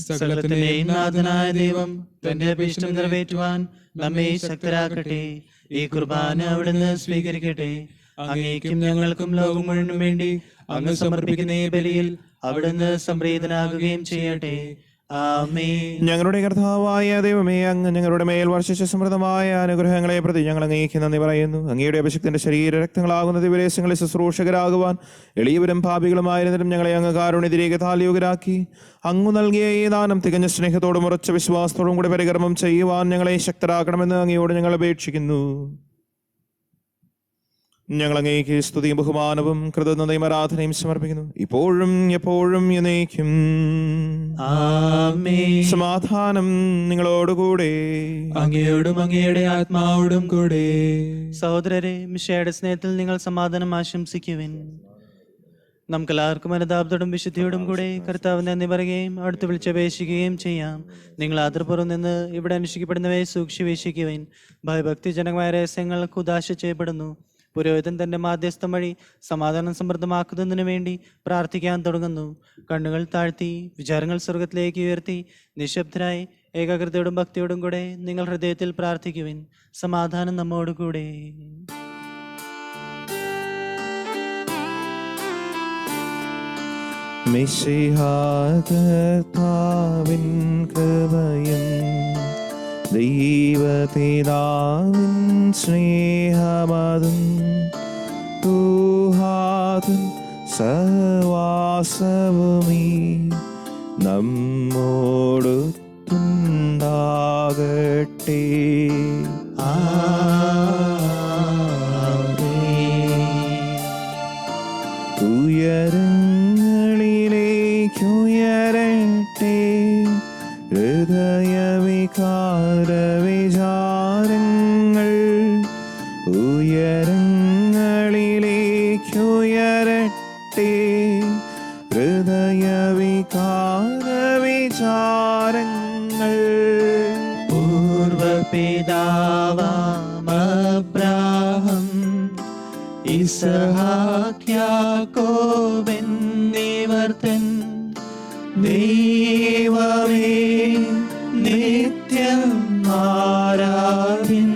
സകലത്തിന്റെയും നാഥനായ ദൈവം തന്റെ അഭീഷ്ടം നിറവേറ്റുവാൻ നമ്മെ ശക്തരാക്കട്ടെ. ഈ കുർബാന അവിടുന്ന് സ്വീകരിക്കട്ടെ. അങ്ങേക്കും ഞങ്ങൾക്കും ലോകം മുഴുവനും വേണ്ടി അങ്ങ് സമർപ്പിക്കുന്ന ഈ ബലിയിൽ അവിടുന്ന് സംപ്രീതനാകുകയും ചെയ്യട്ടെ. ആമേൻ. ഞങ്ങളുടെ കർത്താവായ ദൈവമേ, അങ്ങ് ഞങ്ങളുടെ മേൽ വർഷിച്ച സമൃദ്ധമായ അനുഗ്രഹങ്ങളെ പ്രതി ഞങ്ങൾ അങ്ങേക്ക് നന്ദി പറയുന്നു. അങ്ങയുടെ അഭിഷിക്തന്റെ ശരീര രക്തങ്ങളാകുന്ന ദിവസങ്ങളിൽ ശുശ്രൂഷകരാകുവാൻ എളിയവരും പാപികളുമായിരുന്നിട്ടും ഞങ്ങളെ അങ്ങ് കാരുണ്യത്തിലേക്ക് താൽയോഗ്യരാക്കി. അങ്ങ് നൽകിയ ഈ ദാനം തികഞ്ഞ സ്നേഹത്തോടും ഉറച്ച വിശ്വാസത്തോടും കൂടി പരികർമ്മം ചെയ്യുവാൻ ഞങ്ങളെ ശക്തരാക്കണമെന്ന് അങ്ങയോട് ഞങ്ങൾ അപേക്ഷിക്കുന്നു. ഞങ്ങൾ അങ്ങേക്ക് സ്തുതിയും ബഹുമാനവും കൃതജ്ഞതയും ആരാധനയും സമർപ്പിക്കുന്നു, ഇപ്പോഴും എപ്പോഴും എന്നേക്കും. ആമേൻ. സമാധാനം നിങ്ങളോടുകൂടെ. അങ്ങയോടും അങ്ങയുടെ ആത്മാവോടും കൂടെ. സഹോദരരെ, മിശിഹായുടെ സ്നേഹത്തിൽ നിങ്ങൾ സമാധാനം ആശംസിക്കുവിൻ. നമുക്കെല്ലാവർക്കും അനുതാപത്തോടും വിശുദ്ധിയോടും കൂടെ കർത്താവ് നന്ദി പറയുകയും അടുത്ത് വിളിച്ചപേക്ഷിക്കുകയും ചെയ്യാം. നിങ്ങൾ ആദരപൂർവ്വം നിന്ന് ഇവിടെ അനുഷ്ഠിക്കപ്പെടുന്നവയെ സൂക്ഷിവീക്ഷിക്കുവിൻ. ഭയഭക്തിജനകമായ രഹസ്യങ്ങൾക്ക് ഉദാശ ചെയ്യപ്പെടുന്നു. പുരോഹിതൻ തന്റെ മാധ്യസ്ഥം വഴി സമാധാനം സമൃദ്ധമാക്കുന്നതിനു വേണ്ടി പ്രാർത്ഥിക്കാൻ തുടങ്ങുന്നു. കണ്ണുകൾ താഴ്ത്തി വിചാരങ്ങൾ സ്വർഗത്തിലേക്ക് ഉയർത്തി നിശബ്ദരായി ഏകാഗ്രതയോടും ഭക്തിയോടും കൂടെ നിങ്ങൾ ഹൃദയത്തിൽ പ്രാർത്ഥിക്കുവിൻ. സമാധാനം നമ്മോടുകൂടെ. മിശിഹാ കർത്താവിൻ കൃപയും ദൈവപിതാവിൻ സ്നേഹമതും തൂഹാതും സഹവാസവുമീ നമ്മോടൊത്തുണ്ടാകട്ടെ. ഉയരങ്ങളിലേക്കുയരട്ടെ ഹൃദയവികാര വിചാരങ്ങൾ. ഉയരങ്ങളിലേക്കുയരട്ടെ ഹൃദയവികാര വിചാരങ്ങൾ. പൂർവപിതാവാം അബ്രാഹം ഇസ്ഹാക്ക് യാക്കോബ് എന്നിവർ തൻ ദൈവമേ നിത്യം ആരാധ്യൻ.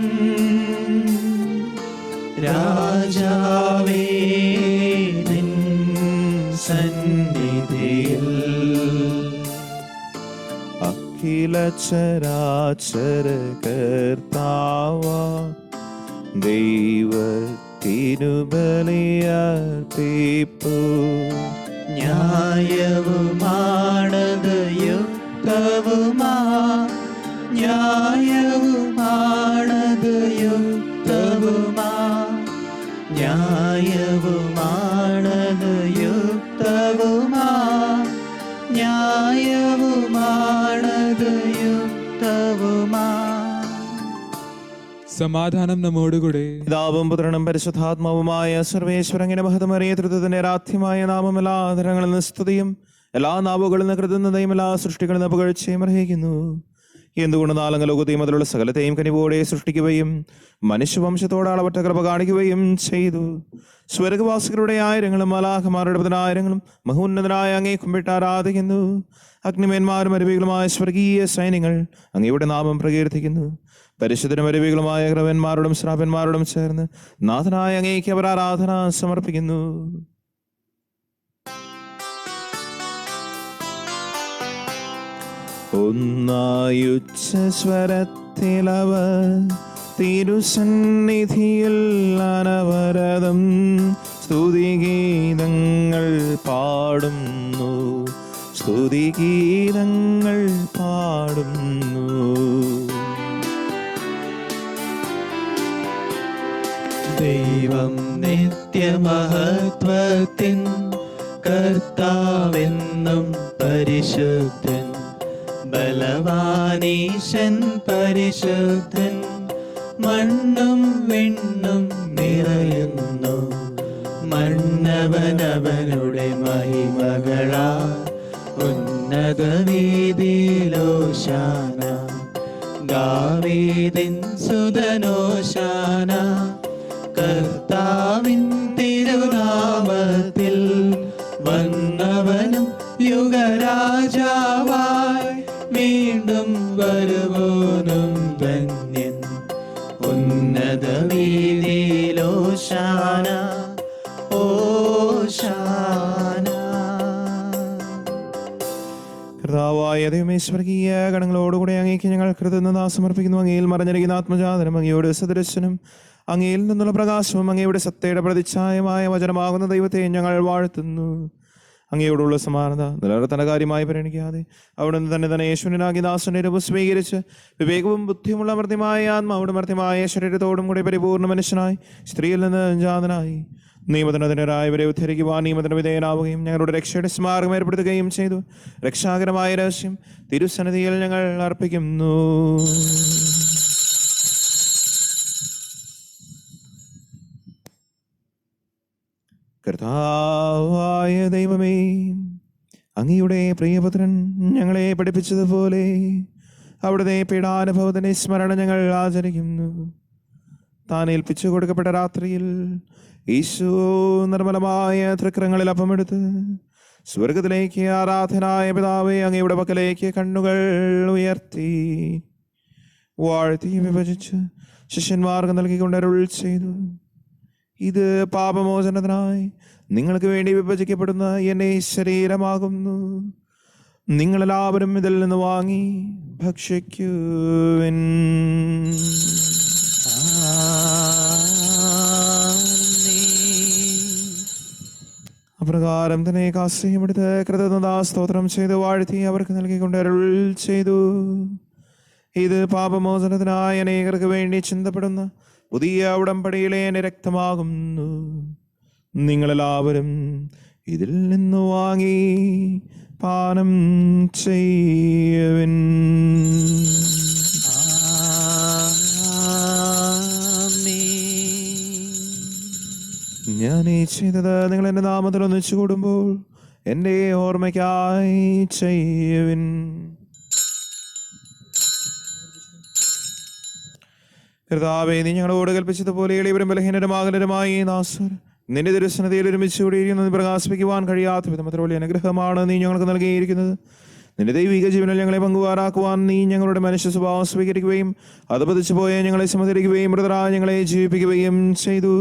രാജാവേ നിൻ സന്നിധിയിൽ അഖില ചരാചര കർത്താവ ദൈവത്തിനു ബലിയർപ്പിപ്പൂ. ന്യായവുമാണത് യുക്തവുമാ, ന്യായവുമാണത് യുക്തവുമാ, ന്യായവുമാണത് യുക്തവുമാ, ന്യായവുമാണത് യുക്തവുമാ. സമാധാനം നമ്മോടുകൂടെ. പിതാവും പുത്രനും പരിശുദ്ധാത്മാവുമായ സർവേശ്വരങ്ങനെ മഹതമറിയ ത്രിത്വത്തിന്റെ രാധ്യമായ നാമം എല്ലാ ആദരങ്ങളിൽ നിന്ന് സ്തുതിയും എല്ലാ നാവുകളിൽ നിന്ന് കൃതജ്ഞതയും എല്ലാ സൃഷ്ടികളിൽ നിന്ന് പുകഴ്ചയും അർഹിക്കുന്നു. എന്തുകൊണ്ട് നാലംഗ ലോകത്തെയും അതിലുള്ള സകലത്തെയും കനിവോടെ സൃഷ്ടിക്കുകയും മനുഷ്യവംശത്തോട് അളവറ്റ കൃപ കാണിക്കുകയും ചെയ്തു. സ്വർഗവാസികളുടെ ആയിരങ്ങളും മലാഖമാരുടെ പതിനായിരങ്ങളും മഹോന്നതനായ അങ്ങേ കുമ്പിട്ട് ആരാധിക്കുന്നു. അഗ്നിമേന്മാരും അരുവികളുമായ സ്വർഗീയ സൈന്യങ്ങൾ അങ്ങയുടെ നാമം പ്രകീർത്തിക്കുന്നു. പരിശുദ്ധരും അരുവികളുമായ ക്രവന്മാരോടും ശ്രാപന്മാരോടും ചേർന്ന് നാഥനായ അങ്ങേക്ക് അവർ ആരാധന സമർപ്പിക്കുന്നു. ഒന്നായുച്ചസ്വരത്തിലവർ തിരുസന്നിധിയിൽ അനവരതം സ്തുതിഗീതങ്ങൾ പാടുന്നു, സ്തുതിഗീതങ്ങൾ പാടുന്നു. ദൈവം നിത്യമഹത്വത്തിൻ കർത്താവെന്നും പരിശുദ്ധൻ, ബലവാനീശൻ പരിശുദ്ധൻ, മണ്ണും വിണ്ണും നിറയുന്നു മന്നവനവനുടെ മഹിമകളാ. ഉന്നത വീതിയിലോശാന, ദാവീദിൻ സുതനോശാന. കർത്താവിൻ തിരുനാമത്തിൽ വന്നവനും യുഗരാജാവായി വീണ്ടും വരുവോനും ധന്യൻ. ഉന്നത വീതിയിലോശാന, ഓശാന. കർത്താവായ ദൈവമേ, സ്വർഗീയ ഗണങ്ങളോടുകൂടെ അങ്ങേക്ക് ഞങ്ങൾ കൃതജ്ഞത സമർപ്പിക്കുന്നു. അങ്ങയിൽ മറഞ്ഞിരിക്കുന്ന ആത്മജാതനം, അങ്ങയുടെ സദൃശനും അങ്ങയിൽ നിന്നുള്ള പ്രകാശവും അങ്ങയുടെ സത്തയുടെ പ്രതിച്ഛായമായ വചനമാകുന്ന ദൈവത്തെ ഞങ്ങൾ വാഴ്ത്തുന്നു. അങ്ങയോടുള്ള സമാനത നിലനിർത്തേണ്ട കാര്യമായി പരിഗണിക്കാതെ അവിടുന്ന് തന്നെ യേശുവിനാകി ദാസന്റെ രൂപം സ്വീകരിച്ച് വിവേകവും ബുദ്ധിയുമുള്ള മർദ്യമായ ആത്മാവോടും മർദ്യമായ ശരീരത്തോടും കൂടി പരിപൂർണ്ണ മനുഷ്യനായി സ്ത്രീയിൽ നിന്ന് ജാതനായി നിയമത്തിനെതിരായവരെ ഉദ്ധരിക്കുവാൻ നിയമത്തിന് വിധേയനാവുകയും ഞങ്ങളുടെ രക്ഷയുടെ സ്മാരകം ഏർപ്പെടുത്തുകയും ചെയ്തു. രക്ഷാകരമായ രഹസ്യം തിരുസന്നിധിയിൽ ഞങ്ങൾ അർപ്പിക്കുന്നു. കർത്താവായ ദൈവമേ, അങ്ങയുടെ പ്രിയപുത്രൻ ഞങ്ങളെ പഠിപ്പിച്ചതുപോലെ അവിടുത്തെ പീഡാനുഭവത്തിന്റെ സ്മരണ ഞങ്ങൾ ആചരിക്കുന്നു. താൻ ഏൽപ്പിച്ചു കൊടുക്കപ്പെട്ട രാത്രിയിൽ ഈശോ നിർമ്മലമായ തൃക്കരങ്ങളിൽ അപ്പമെടുത്ത് സ്വർഗത്തിലേക്ക് ആരാധനായ പിതാവേ അങ്ങയുടെ പക്കലേക്ക് കണ്ണുകൾ ഉയർത്തി വാഴ്ത്തി വിഭജിച്ച് ശിഷ്യന്മാർക്ക് നൽകിക്കൊണ്ട് അരുൾ ചെയ്തു: ഇത് പാപമോചനത്തിനായി നിങ്ങൾക്ക് വേണ്ടി വിഭജിക്കപ്പെടുന്ന എൻ്റെ ശരീരമാകുന്നു. നിങ്ങളെല്ലാവരും ഇതിൽ നിന്ന് വാങ്ങി ഭക്ഷിക്കുവിൻ. അപ്രകാരം തന്നെ കാസ്യമെടുത്ത് കൃതജ്ഞതാ സ്തോത്രം ചെയ്ത് വാഴ്ത്തി അവർക്ക് നൽകിക്കൊണ്ട് അരുൾ ചെയ്തു: ഇത് പാപമോചനത്തിനായി അനേകർക്ക് വേണ്ടി ചിന്തപ്പെടുന്ന പുതിയ ഉടമ്പടിയിലെ എൻ്റെ രക്തമാകുന്നു. നിങ്ങളെല്ലാവരും ഇതിൽ നിന്ന് വാങ്ങി പാനം ചെയ്യുവിൻ. ഞാൻ ഈ ചെയ്തത് നിങ്ങൾ എൻ്റെ നാമത്തിൽ ഒന്നിച്ചു കൂടുമ്പോൾ എൻ്റെ ഓർമ്മയ്ക്കായി ചെയ്യുവിൻ. കർത്താവേ, നീ ഞങ്ങളോട് കൽപ്പിച്ചതുപോലെ എളിയവരും ബലഹീനരുമാകലരുമായി നാസർ നിന്റെ ദർശനതയിൽ ഒരുമിച്ച് കൂടിയിരിക്കുന്നത് പ്രകാശിപ്പിക്കുവാൻ കഴിയാത്ത വിധം അത്ര വലിയ അനുഗ്രഹമാണ് നീ ഞങ്ങൾക്ക് നൽകിയിരിക്കുന്നത്. നിന്റെ ദൈവിക ജീവനിൽ ഞങ്ങളെ പങ്കുവാരാക്കുവാൻ നീ ഞങ്ങളുടെ മനുഷ്യ സ്വഭാവം സ്വീകരിക്കുകയും അത് പതിച്ചു പോയ ഞങ്ങളെ സമുദ്രിക്കുകയും മൃതരായ ഞങ്ങളെ ജീവിപ്പിക്കുകയും ചെയ്തു.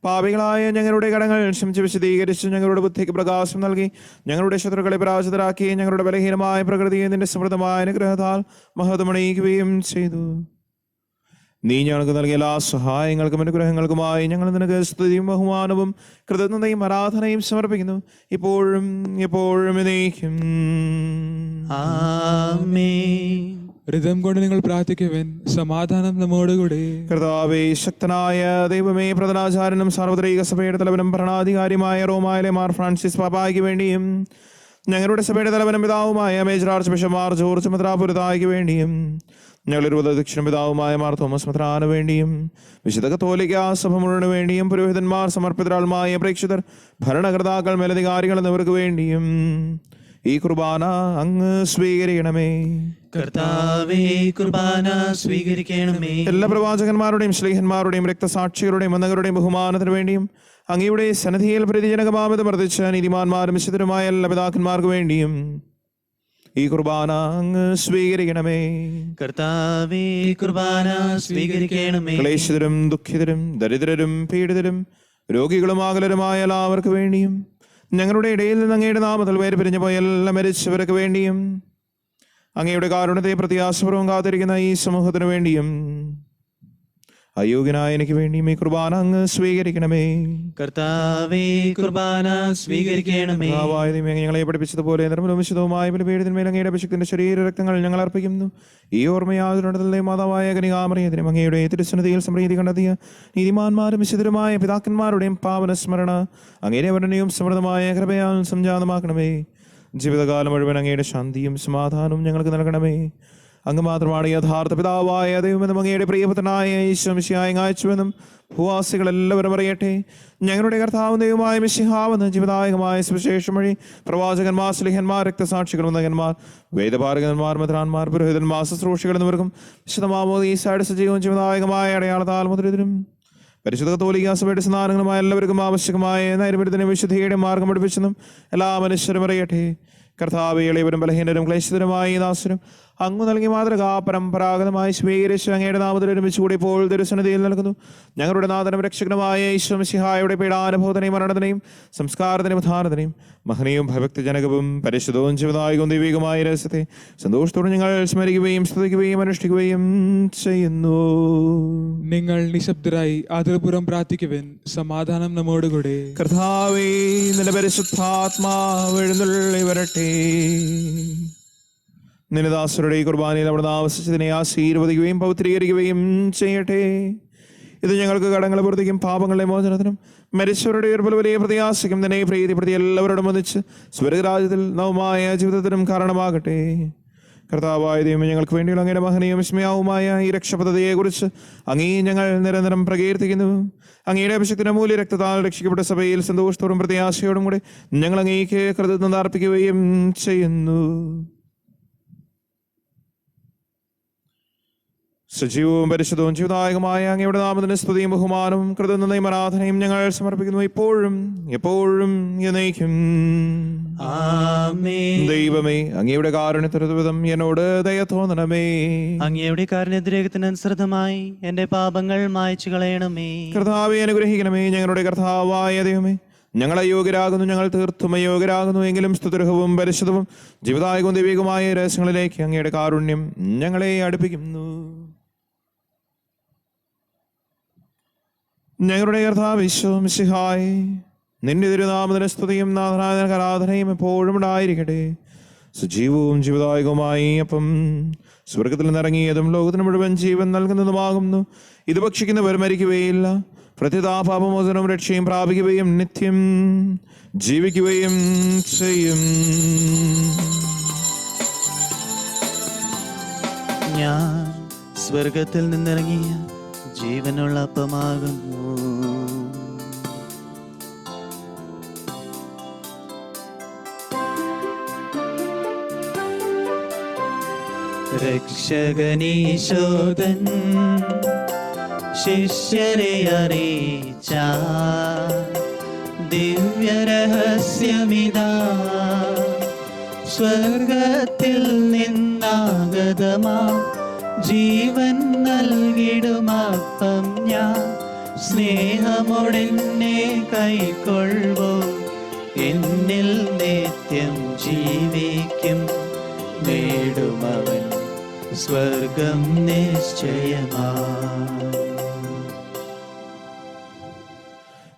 പാപികളായ ഞങ്ങളുടെ കടങ്ങൾ ക്ഷമിച്ച് വിശദീകരിച്ച് ഞങ്ങളുടെ ബുദ്ധിക്ക് പ്രകാശം നൽകി ഞങ്ങളുടെ ശത്രുക്കളെ പരാജിതരാക്കി ഞങ്ങളുടെ ബലഹീനമായ പ്രകൃതിയെ നിന്റെ സമൃദ്ധമായ അനുഗ്രഹത്താൽ മഹത്വമണിയിക്കുകയും ചെയ്തു. നീ ഞങ്ങൾക്ക് നൽകിയ എല്ലാ സഹായങ്ങൾക്കും അനുഗ്രഹങ്ങൾക്കുമായി ഞങ്ങൾ നിനക്ക് സ്തുതിയും ബഹുമാനവും കൃതജ്ഞതയും ആരാധനയും സമർപ്പിക്കുന്നു, ഇപ്പോഴും എപ്പോഴും എന്നേക്കും. ഹൃദയം കൊണ്ട് നിങ്ങൾ പ്രാർത്ഥിക്കുവിൻ. സമാധാനം നമ്മോടുകൂടെ. കർത്താവേ, ശക്തനായ ദൈവമേ, പ്രധാനാചാര്യനും സാർവത്രിക സഭയുടെ തലവനും ഭരണാധികാരിയുമായ റോമായിലെ മാർ ഫ്രാൻസിസ് പാപ്പായ്ക്ക് വേണ്ടിയും ഞങ്ങളുടെ സഭയുടെ തലവനും പിതാവുമായ major archbishop Mar George മെത്രാപ്പൊലീത്തായ്ക്ക് വേണ്ടിയും ഞങ്ങളൊരു ദക്ഷിണ പിതാവുമായ മാർ തോമസ് മെത്രാന് വേണ്ടിയും വിശുദ്ധ കത്തോലിക്ക സഭ മുഴുവന് വേണ്ടിയും പുരോഹിതന്മാർ, സമർപ്പിതരാൾമായ പ്രേക്ഷിതർ, ഭരണകർത്താക്കൾ, മേലധികാരികൾ എന്നിവർക്ക് വേണ്ടിയും ഈ കുർബാന അങ്ങ് സ്വീകരിക്കണമേ. കർത്താവേ, കുർബാന സ്വീകരിക്കണമേ. എല്ലാ പ്രവാചകന്മാരുടെയും ശ്ലീഹന്മാരുടെയും രക്തസാക്ഷികളുടെയും വന്ദകരുടെയും ബഹുമാനത്തിന് വേണ്ടിയും അങ്ങയുടെ സന്നിധിയിൽ പ്രതിജനകമാമത് വർദ്ധിച്ച നീതിമാന്മാരും വിശുദ്ധരുമായ എല്ലാ പിതാക്കന്മാർക്ക് വേണ്ടിയും ഈ കുർബാന അങ്ങ് സ്വീകരിക്കണമേ. കർത്താവേ, കുർബാന സ്വീകരിക്കണമേ. ക്ലേശിതരും ദുഃഖിതരും ദരിദ്രരും പീഡിതരും രോഗികളും ആകുലരുമായ എല്ലാവർക്കു വേണ്ടിയും ഞങ്ങളുടെ ഇടയിൽ നിന്ന് അങ്ങയുടെ നാമത്തിൽ വേര് പിരിഞ്ഞു പോയ എല്ലാ മരിച്ചവർക്ക് വേണ്ടിയും അങ്ങയുടെ കാരുണ്യത്തെ പ്രത്യാശപൂർവ്വം കാത്തിരിക്കുന്ന ഈ സമൂഹത്തിന് വേണ്ടിയും അയോഗ്യനായ എനിക്ക് വേണ്ടിയും ഈ കുർബാന അങ്ങ് സ്വീകരിക്കണമേ. കർത്താവേ, കുർബാന സ്വീകരിക്കണമേ. ഞങ്ങളെ പഠിപ്പിച്ചതുപോലെ നിർമ്മലവും വിശുദ്ധവുമായ ബലിപീഠത്തിന്മേൽ അങ്ങയുടെ അഭിഷേകത്തിന്റെ ശരീര രക്തങ്ങൾ ഞങ്ങൾ അർപ്പിക്കുന്നു. ഈ ഓർമ്മയാതൊരുടത്തിലെ മാതാവായ കനികാമറിയത്തിനും അങ്ങയുടെ തിരുസന്നിധിയിൽ സമൃദ്ധി കണ്ടെത്തിയ നീതിമാന്മാരും വിശുദ്ധരുമായ പിതാക്കന്മാരുടെയും പാവന സ്മരണ അങ്ങയുടെ വർണ്ണനയും സമൃദ്ധമായ കൃപയാൽ സംജാതമാക്കണമേ. ജീവിതകാലം മുഴുവൻ അങ്ങയുടെ ശാന്തിയും സമാധാനവും ഞങ്ങൾക്ക് നൽകണമേ. അങ്ങ് മാത്രമാണ് യഥാർത്ഥ പിതാവായ ദൈവമെന്നും അങ്ങയുടെ പ്രിയപുത്രനായ ഈശോ മിശിഹായെ അയച്ചുവെന്നും ഭൂവാസികൾ എല്ലാവരും അറിയട്ടെ. ഞങ്ങളുടെ കർത്താവും ദൈവമായ മിശിഹാവെന്ന് ജീവദായകമായ സുവിശേഷം വഴി പ്രവാചകന്മാർ, ശ്ലീഹന്മാർ, രക്തസാക്ഷികൾ, വന്ദകന്മാർ, വേദപാരകന്മാർ, മെത്രാന്മാർ, പുരോഹിതന്മാർ, ശുശ്രൂഷികൾ എന്നിവർക്കും വിശുദ്ധമാമോദീസയുടെ സജീവവും ജീവദായകമായ അടയാളത്താൽ മുദ്രിതരും പരിശുദ്ധ കത്തോലിക്ക സഭയുടെ സ്നാനങ്ങളുമായ എല്ലാവർക്കും ആവശ്യമായ നൈർമര്യത്തിനും വിശുദ്ധിയുടെ മാർഗം പഠിപ്പിച്ചെന്നും എല്ലാ മനുഷ്യരും അറിയട്ടെ. കർത്താവേ, എളിയവരും ബലഹീനരും ക്ലേശിതരുമായ ഈ ദാസനും അങ്ങ് നൽകി മാതൃക പരമ്പരാഗതമായി സ്വീകരിച്ച് അങ്ങയുടെ നാമത്തിൽ ഒരുമിച്ച് കൂടി ഇപ്പോൾ തിരുസന്നിധിയിൽ നൽകുന്നു. ഞങ്ങളുടെ നാഥനും രക്ഷകനുമായ ഈശോ മിശിഹായുടെ പീഡാനുഭവത്തിനെയും മരണത്തിനെയും സംസ്കാരത്തിനെയും ഉദ്ധാരണത്തിനെയും മഹനീയവും ഭക്തിജനകവും പരിശുദ്ധവും ജീവദായകവും ദൈവികമായ രഹസ്യത്തെ സന്തോഷത്തോടെ ഞങ്ങൾ സ്മരിക്കുകയും സ്തുതിക്കുകയും അനുഷ്ഠിക്കുകയും ചെയ്യുന്നു. നിങ്ങൾ നിശബ്ദരായി ആദരപൂർവ്വം പ്രാർത്ഥിക്കുവിൻ. സമാധാനം നമ്മോടുകൂടെ. കർത്താവേ, നിന്റെ പരിശുദ്ധാത്മാവ് എഴുന്നള്ളി വരട്ടെ. നിന്റെ ദാസരുടെ ഈ കുർബാനയിൽ അവിടുന്ന് ആവശ്യത്തിനെ ആശീർവദിക്കുകയും പൗത്രീകരിക്കുകയും ചെയ്യട്ടെ. ഇത് ഞങ്ങൾക്ക് കടങ്ങളെ പൂർത്തിക്കും പാപങ്ങളുടെ മോചനത്തിനും മരിച്ചവരുടെ ഉയർപ്പിൽ വലിയ പ്രത്യാശയ്ക്കും തന്നെ പ്രീതിപ്പെടുത്തി എല്ലാവരോടും ഒന്നിച്ച് സ്വർഗരാജ്യത്തിൽ നവമായ ജീവിതത്തിനും കാരണമാകട്ടെ. കർത്താവായ ദൈവമേ, ഞങ്ങൾക്ക് വേണ്ടിയുള്ള അങ്ങയുടെ മഹനീയവും വിസ്മയാവുമായ ഈ രക്ഷാപദ്ധതിയെക്കുറിച്ച് അങ്ങേ ഞങ്ങൾ നിരന്തരം പ്രകീർത്തിക്കുന്നു. അങ്ങയുടെ അഭിഷേകത്തിന്റെ മൂല്യ രക്തത്താൽ രക്ഷിക്കപ്പെട്ട സഭയിൽ സന്തോഷത്തോടും പ്രത്യാശയോടും കൂടി ഞങ്ങൾ അങ്ങേക്ക് കൃതജ്ഞത അർപ്പിക്കുകയും ചെയ്യുന്നു. സജീവവും പരിശുദ്ധവും ജീവദായകമായ അങ്ങയുടെ നാമത്തിന് സ്തുതിയും ബഹുമാനവും കൃതജ്ഞതയും ആരാധനയും ഞങ്ങൾ സമർപ്പിക്കുന്നു, ഇപ്പോഴും എപ്പോഴും എന്നേക്കും. ആമേൻ. ദൈവമേ, അങ്ങയുടെ കാരുണ്യത്തിനും എന്നോട് ദയ തോന്നണമേ. അങ്ങയുടെ കാരുണ്യത്തിനനുസൃതമായി എന്റെ പാപങ്ങൾ മായ്ച്ചു കളയണമേ. കർത്താവെ, അനുഗ്രഹിക്കണമേ. ഞങ്ങളുടെ കർത്താവായ ദൈവമേ, ഞങ്ങൾ അയോഗ്യരാകുന്നു, ഞങ്ങൾ തീർത്തും അയോഗ്യരാകുന്നു. എങ്കിലും സ്തുതിർഹവും പരിശുദ്ധവും ജീവദായകവും ദൈവികമായ രഹസ്യങ്ങളിലേക്ക് അങ്ങയുടെ കാരുണ്യം ഞങ്ങളെ അടുപ്പിക്കുന്നു. ഞങ്ങളുടെ കർത്താവ് ഈശോ മിശിഹായേ, നിന്റെ തിരുനാമത്തിന് സ്തുതിയും നാഥനായ ആരാധനയും എപ്പോഴും ഉണ്ടായിരിക്കട്ടെ. സജീവവും ജീവദായകവുമായി അപ്പം സ്വർഗത്തിൽ നിന്നിറങ്ങിയതും ലോകത്തിന് മുഴുവൻ ജീവൻ നൽകുന്നതുമാകുന്നു. ഇത് ഭക്ഷിക്കുന്നവർ മരിക്കുകയില്ല, പ്രത്യുതാപാപമോചനവും രക്ഷയും പ്രാപിക്കുകയും നിത്യം ജീവിക്കുകയും ചെയ്യും. ഞാൻ സ്വർഗത്തിൽ നിന്നിറങ്ങിയ ജീവനുള്ള അപ്പമാകുന്നു. രക്ഷകനീശോദൻ ശിഷ്യരെ അറിയിച്ച ദിവ്യരഹസ്യമിതാ, സ്വർഗത്തിൽ നിന്നാഗതമാ ജീവൻ നൽകിടുമപ്പം ഞാൻ. സ്നേഹമോടെന്നെ കൈക്കൊള്ളുവോ, എന്നിൽ നിത്യം ജീവിക്കും. നേടുമവൻ സ്വർഗം നിശ്ചയമാ.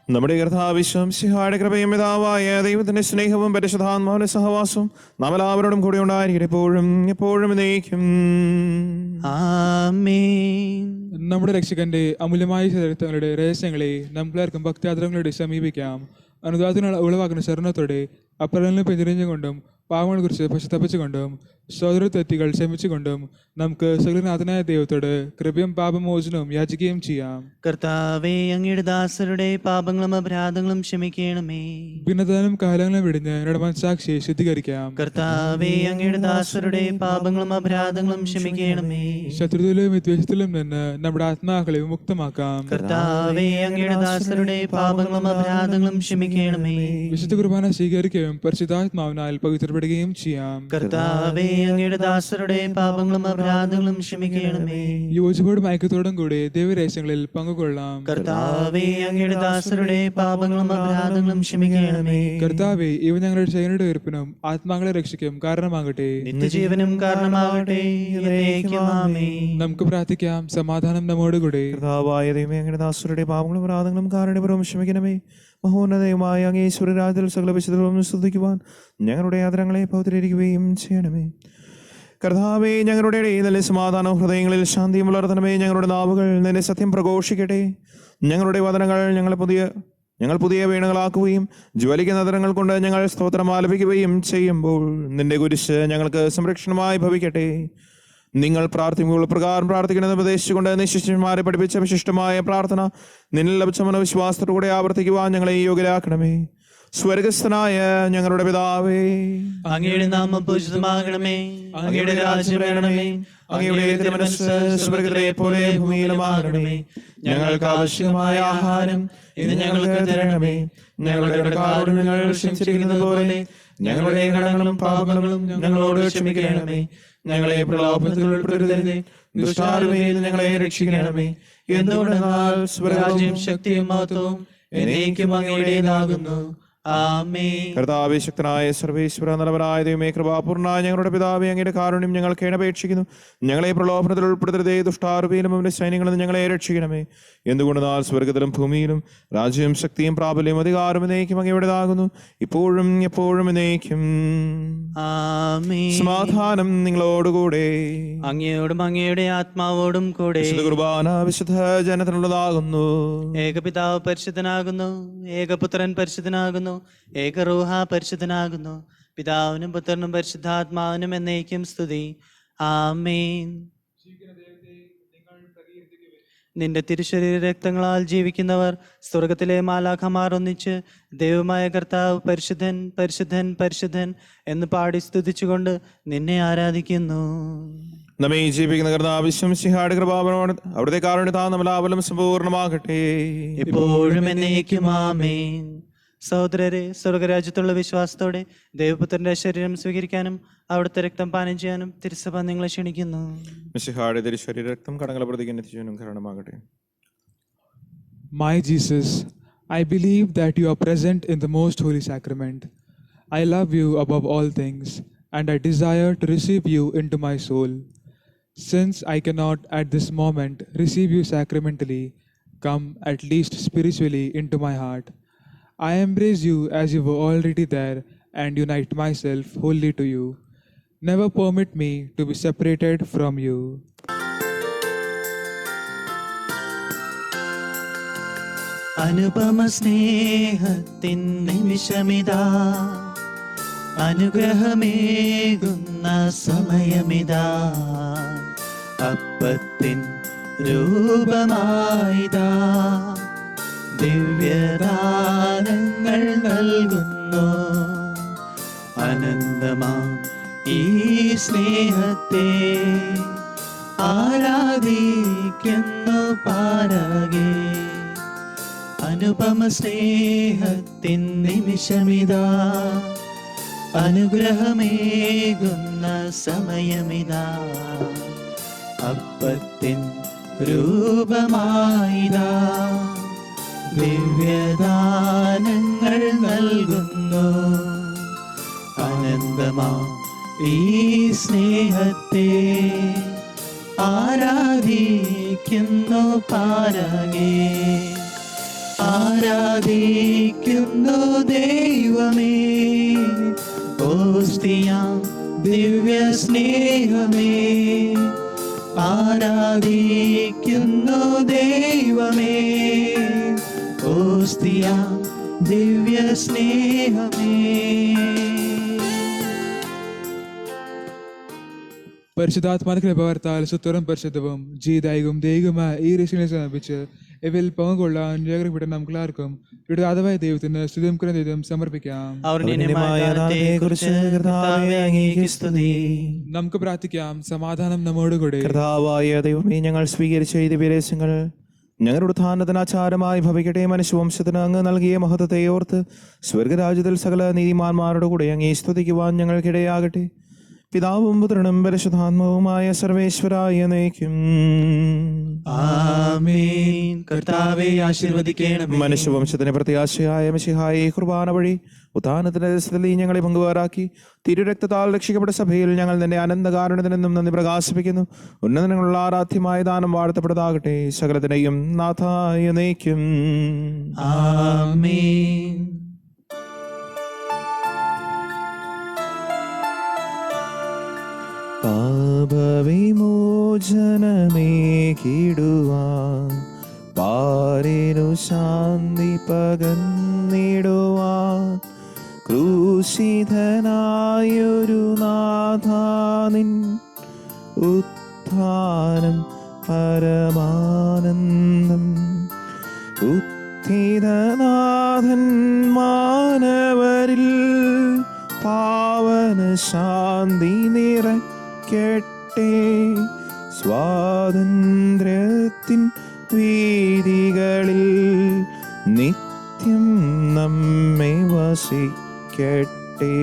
നമ്മുടെ കർത്താവ് ഈശോ മിശിഹായുടെ കൃപയും പിതാവായ ദൈവത്തിന്റെ സ്നേഹവും പരിശുദ്ധാത്മാവിന്റെ സഹവാസവും നാം എല്ലാവരോടും കൂടി ഉണ്ടായിരിക്കട്ടെ, എപ്പോഴും എപ്പോഴും എന്നേക്കും. ആമേൻ. നമ്മുടെ രക്ഷകന്റെ അമൂല്യമായ ചരിത്രങ്ങളുടെ രഹസ്യങ്ങളെ നമുക്കെല്ലാവർക്കും ഭക്തിയാദരങ്ങളോടെ സമീപിക്കാം. അനുദാനത്തിനുള്ള ഉളവാക്കുന്ന ശരണത്തോടെ അപ്പറലിനെ പിന്തിരിഞ്ഞുകൊണ്ടും പാവങ്ങളെ കുറിച്ച് പശ്ചാത്തപിച്ചുകൊണ്ടും സഹോദര തെറ്റുകൾ ക്ഷമിച്ചുകൊണ്ടും നമുക്ക് സകലനാഥനായ ദൈവത്തോട് കൃപയും പാപമോചനവും യാചിക്കുകയും ചെയ്യാം. കർത്താവേ, അങ്ങയുടെ ദാസരുടെ പാപങ്ങളും അപരാധങ്ങളും ക്ഷമിക്കണമേ. ഭിന്നതനും കാലങ്ങളും വിടിഞ്ഞ് ഞങ്ങളുടെ മനസാക്ഷിയെ ശുദ്ധീകരിക്കാം. കർത്താവേ, അങ്ങയുടെ ദാസരുടെ പാപങ്ങളും അപരാധങ്ങളും ക്ഷമിക്കണമേ. ശത്രുതയിലും വിദ്വേഷത്തിലും നിന്ന് നമ്മുടെ ആത്മാക്കളെ വിമുക്തമാക്കാം. കർത്താവേ, അങ്ങയുടെ ദാസരുടെ പാപങ്ങളും അപരാധങ്ങളും ക്ഷമിക്കണമേ. വിശുദ്ധ കുർബാന സ്വീകരിക്കുകയും പരിശുദ്ധാത്മാവിനാൽ പവിത്രപ്പെടുകയും ചെയ്യാം. കർത്താവേ, അങ്ങയുടെ ദാസരുടെ പാപങ്ങളും അപരാധങ്ങളും ക്ഷമിക്കണമേ. യോജിപ്പോടും ഐക്യത്തോടും കൂടി ദൈവരഹസ്യങ്ങളിൽ പങ്കുകൊള്ളാം. കർത്താവേ, അങ്ങയുടെ ദാസരുടെ പാപങ്ങളും അപരാധങ്ങളും ക്ഷമിക്കണമേ. കർത്താവേ, ഇവ ഞങ്ങളുടെ ശരീരയുടെ ഉയർപ്പിനും ആത്മാക്കളെ രക്ഷിക്കും കാരണമാകട്ടെ. നിത്യജീവനും കാരണമാകട്ടെ. എന്നേക്കും ആമേൻ. നമുക്ക് പ്രാർത്ഥിക്കാം. സമാധാനം നമ്മോടുകൂടെ. കർത്താവായ ദൈവമേ, അങ്ങയുടെ ദാസരുടെ പാപങ്ങളും അപരാധങ്ങളും കാരുണ്യപൂർവ്വം ക്ഷമിക്കണമേ. മഹോന്നതയുമായ അങ്ങേ ഈശ്വരരാജ്യത്തിൽ സകല വിശുദ്ധവും സ്തുതിക്കുവാൻ ഞങ്ങളുടെ ആദരങ്ങളെ പൗത്രീകരിക്കുകയും ചെയ്യണമേ. കർത്താവേ, ഞങ്ങളുടെ ഇടയിൽ നല്ല സമാധാനവും ഹൃദയങ്ങളിൽ ശാന്തിയും വളർത്തണമേ. ഞങ്ങളുടെ നാവുകൾ നിന്റെ സത്യം പ്രഘോഷിക്കട്ടെ. ഞങ്ങളുടെ വചനങ്ങൾ ഞങ്ങൾ പുതിയ വീണകളാക്കുകയും ജ്വലിക്കുന്ന നദരങ്ങൾ കൊണ്ട് ഞങ്ങൾ സ്തോത്രം ആലപിക്കുകയും ചെയ്യുമ്പോൾ നിന്റെ കുരിശ് ഞങ്ങൾക്ക് സംരക്ഷണമായി ഭവിക്കട്ടെ. നിങ്ങൾ പ്രാർത്ഥിക്കുമ്പോൾ പ്രകാരം പ്രാർത്ഥിക്കണമെന്ന് ഉപദേശിച്ചുകൊണ്ട് നിശിഷ്യന്മാരെ പഠിപ്പിച്ച വിശിഷ്ടമായ പ്രാർത്ഥന നിന്നിൽ ലഭിച്ച മനോവിശ്വാസത്തോടെ ആവർത്തിക്കുവാൻ ഞങ്ങളെ യോഗ്യരാക്കണമേ. സ്വർഗസ്ഥനായ ഞങ്ങളുടെ പിതാവേ, അങ്ങയുടെ നാമം പൂജിതമാകണമേ. അങ്ങയുടെ രാജ്യം വരണമേ. അങ്ങയുടെ തിരുമനസ്സ് സ്വർഗ്ഗത്തിലെ പോലെ ഭൂമിയിലുമാകണമേ. ഞങ്ങൾക്ക് ആവശ്യമായ ആഹാരം ഇന്ന് ഞങ്ങൾക്ക് തരണമേ. ഞങ്ങളുടെ കടക്കാരോട് ഞങ്ങൾ ക്ഷമിച്ചിരിക്കുന്നത് പോലെ ഞങ്ങളുടെ കടങ്ങളും പാപങ്ങളും ഞങ്ങളോട് ക്ഷമിക്കണമേ. ഞങ്ങളെ പ്രലോഭനത്തിൽ ഉൾപ്പെടുത്തരുതേ, ദുഷ്ടാരൂപിയിൽ നിന്ന് ഞങ്ങളെ രക്ഷിക്കണമേ. എന്തുകൊണ്ടെന്നാൽ രാജ്യം ശക്തിയും മഹത്വവും എന്നേക്കും അങ്ങയുടേതാകുന്നു. ആമേൻ. കർത്താവേ, ശക്തനായ സർവേശ്വര നല്ലവനായ ദൈവമേ, കൃപാപൂർണ്ണനായ ഞങ്ങളുടെ പിതാവേ, അങ്ങയുടെ കാരുണ്യം ഞങ്ങൾ കേണപേക്ഷിക്കുന്നു. ഞങ്ങളെ പ്രലോഭനത്തിൽ ഉൾപ്പെടുത്തരുതേ, ദുഷ്ടാരൂപിയിലും അവന്റെ സൈന്യങ്ങളിൽ നിന്ന് ഞങ്ങളെ രക്ഷിക്കണമേ. എന്തുകൊണ്ടെന്നാൽ സ്വർഗ്ഗത്തിലും ഭൂമിയിലും രാജ്യവും ശക്തിയും പ്രാബല്യവും അധികാരവും എന്നേക്കും അങ്ങയുടേതാകുന്നു, ഇപ്പോഴും എപ്പോഴും എന്നേക്കും. ആമേൻ. സമാധാനം നിങ്ങളോടുകൂടെ. അങ്ങയോടും അങ്ങയുടെ ആത്മാവോടും കൂടെ. വിശുദ്ധ കുർബാന വിശുദ്ധ ജനത്തിനുള്ളതാകുന്നു. ഏകപിതാവ് പരിശുദ്ധനാകുന്നു, ഏകപുത്രൻ പരിശുദ്ധനാകുന്നു, ഏകറൂഹ പരിശുദ്ധനാകുന്നു. പിതാവിനും പുത്രനും പരിശുദ്ധാത്മാവിനും എന്നേക്കും സ്തുതി. ആമേൻ. നിന്റെ തിരുശരീര രക്തങ്ങളാൽ ജീവിക്കുന്നവർ സ്വർഗത്തിലെ മാലാഖമാർ ഒന്നിച്ച് ദൈവമായ കർത്താവ് പരിശുദ്ധൻ പരിശുദ്ധൻ പരിശുദ്ധൻ എന്ന് പാടി സ്തുതിച്ചുകൊണ്ട് നിന്നെ ആരാധിക്കുന്നു. നമ്മെ ജീവിക്കുന്ന കർത്താവ് ശിഹായുടെ കൃപാവനോട് അവിടുത്തെ കാരുണ്യത്താൽ നമ്മളാവലും സമ്പൂർണ്ണമാകട്ടെ, എപ്പോഴും എന്നേക്കും. ആമേൻ. സഹോദരരെ, സ്വർഗരാജ്യത്തുള്ള വിശ്വാസത്തോടെ ദൈവപുത്രന്റെ ശരീരം സ്വീകരിക്കാനും അവിടുത്തെ രക്തം പാനം ചെയ്യാനും തിരുസഭ നിങ്ങളെ ക്ഷണിക്കുന്നു. മിശിഹായുടെ തിരുശരീര രക്തം കടങ്ങളെ പ്രതിജ്ഞാനും കാരണമാകട്ടെ. My Jesus, I believe that you are present in the most holy sacrament. I love you above all things, and I desire to receive you into my soul. Since I cannot at this moment receive you sacramentally, come at least spiritually into my heart. I embrace you as you were already there and unite myself wholly to you. Never permit me to be separated from you. Anupama സ്നേഹത്തിൻ നിമിഷമിതാ, അനുഗ്രഹമേകുന്ന സമയമിതാ. അപ്പത്തിൻ രൂപമായിതാ, ദിവ്യദാനങ്ങൾ നൽകുന്നു. അനന്തമാം ഈ സ്നേഹത്തെ ആരാധിക്കുന്നു പാരകേ. അനുപമ സ്നേഹത്തിൻ നിമിഷമിതാ, അനുഗ്രഹമേകുന്ന സമയമിതാ. അപ്പത്തിൻ രൂപമായിതാ, ദിവ്യദാനങ്ങൾ നൽകുന്നു. അനന്തമാ ഈ സ്നേഹത്തെ ആരാധിക്കുന്നു പാരകേ. ആരാധിക്കുന്നു ദൈവമേ, ഓസ്തിയാം ദിവ്യ സ്നേഹമേ. ആരാധിക്കുന്നു ദൈവമേ, ഓസ്തിയാം ദിവ്യ സ്നേഹമേ. പരിശുദ്ധാത്മാവിന്റെ കൃപവർത്താൽ സുത്തരം പരിശുദ്ധവും ജീതായികവും ദൈവമായ ഈ രക്ഷകളെ സമർപ്പിച്ച് ഇവയിൽ പങ്കുകൊള്ളാൻ ജാഗ്രതപ്പെട്ട നമുക്കെല്ലാവർക്കും ഇവിടെ അഥവായ ദൈവത്തിന് സ്തുതിയും കൃതജ്ഞതയും സമർപ്പിക്കാം. നമുക്ക് പ്രാർത്ഥിക്കാം. സമാധാനം നമ്മോടുകൂടെ. കർത്താവായ ദൈവമേ, ഞങ്ങൾ സ്വീകരിച്ച ഈ ദിവ്യരഹസ്യങ്ങൾ ഞങ്ങളുടെ ഉത്ഥാനത്തിനാചാരമായി ഭവിക്കട്ടെ. മനുഷ്യവംശത്തിന് അങ്ങ് നൽകിയ മഹത്വത്തെ ഓർത്ത് സ്വർഗരാജ്യത്തിൽ സകല നീതിമാന്മാരുടെ കൂടെ അങ്ങേ സ്തുതിക്കുവാൻ ഞങ്ങൾക്കിടയാകട്ടെ. പിതാവും പുത്രനും പരിശുദ്ധാത്മാവുമായ സർവേശ്വരായ എന്നേക്കും. ആമേൻ. കർത്താവേ ആശീർവദിക്കണമേ. മനുഷ്യവംശത്തിന് പ്രത്യാശയായ മിശിഹായെ കുർബാന വഴി ഉത്ഥാനത്തിന്റെ ദിവസത്തിൽ ഞങ്ങളെ പങ്കുവാറാക്കി തിരുരക്തത്താൽ രക്ഷിക്കപ്പെട്ട സഭയിൽ ഞങ്ങൾ നിന്റെ അനന്തകാരുണ്യത്തിനെന്നും നന്ദി പ്രകാശിപ്പിക്കുന്നു. ഉന്നതങ്ങളുള്ള ആരാധ്യമായ ദാനം വാഴ്ത്തപ്പെട്ടതാകട്ടെ, സകലത്തിനെയും നാഥായ എന്നേക്കും. ആമേൻ. പാപവിമോചനമേകിടുവാൻ പാരിനു ശാന്തി പകർന്നിടുവാൻ ക്രൂശിതനായൊരു നാഥാനിൻ ഉത്ഥാനം പരമാനന്ദം. ഉത്ഥിതനാഥൻ മാനവരിൽ പാവന ശാന്തി നിറയ്ക്കട്ടെ. സ്വാതന്ത്ര്യത്തിൻ വീതികളിൽ നിത്യം നമ്മെ വസിക്കട്ടെ.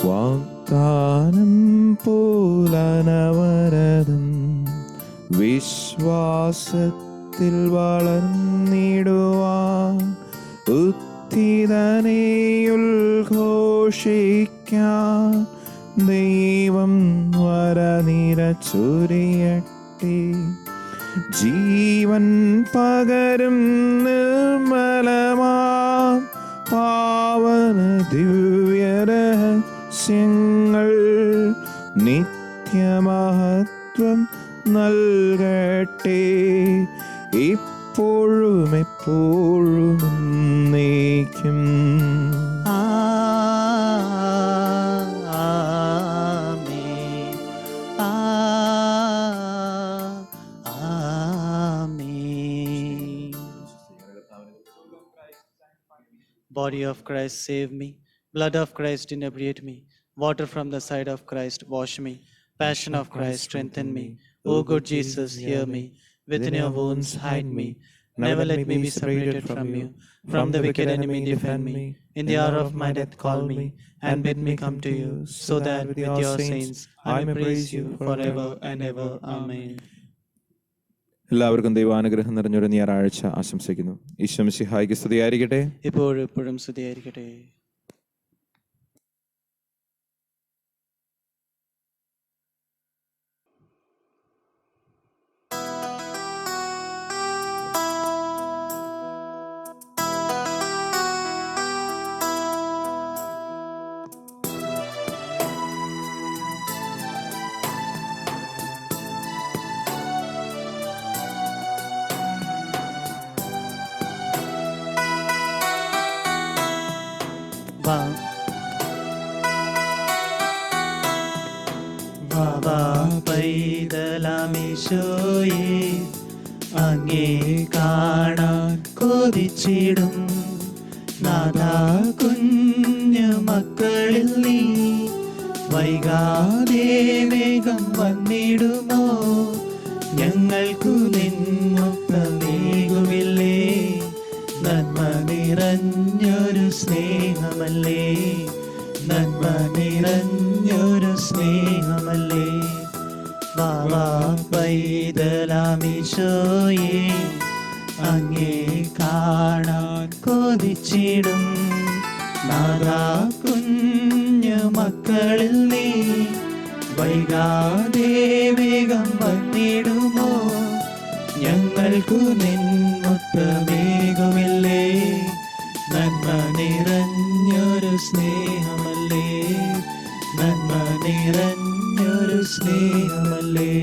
വാഗ്ദാനം പോലനവരതം വിശ്വാസത്തിൽ വളർന്നിടുവാൻ ഉത്ഥിതനെ ഉദ്ഘോഷിക്കാൻ ദൈവം വരനിര ചൊരിയട്ടെ. ജീവൻ പകരും നിർമ്മലമാ പാവന ദിവ്യരഹസ്യങ്ങൾ നിത്യമഹത്വം നൽകട്ടെ. ഇപ്പോഴും എപ്പോഴും എന്നേക്കും. Body of Christ, save me. Blood of Christ, inebriate me. Water from the side of Christ, wash me. Passion of Christ, strengthen me. O good Jesus, hear me. Within your wounds, hide me. Never let me be separated from you. From the wicked enemy, defend me. In the hour of my death, call me, and bid me come to you, so that with your saints I may praise you forever and ever. Amen. എല്ലാവർക്കും ദൈവാനുഗ്രഹം നിറഞ്ഞൊരു ഞായറാഴ്ച ആശംസിക്കുന്നു. ഈശോ മിശിഹായ്ക്ക് സ്തുതിയായിരിക്കട്ടെ. ഇപ്പോഴും എപ്പോഴും സ്തുതിയായിരിക്കട്ടെ. പൈതലമീശോയെ അങ്ങേ കാണാൻ കൊതിച്ചിടും നാഥാ കുഞ്ഞു മക്കളിൽ നീ വൈകാതെ വേഗം വന്നിടുമോ? ഞങ്ങൾക്കു നിൻമുത്തമേകുകില്ലേ? നന്മ നിറഞ്ഞൊരു സ്നേഹമല്ലേ, നന്മ നിറഞ്ഞൊരു സ്നേഹമല്ലേ. വാവാ പൈതലമീശോയെ അങ്ങേ കാണാൻ കൊതിച്ചിടും നാഥാ കുഞ്ഞു മക്കളിൽ നീ വൈകാതെ വേഗം വന്നിടുമോ? ഞങ്ങൾക്കു നിൻമുത്തമേകുമില്ലേ? നന്മ നിറഞ്ഞൊരു സ്നേഹമല്ലേ, നന്മ നിറഞ്ഞൊരു സ്നേഹമല്ലേ.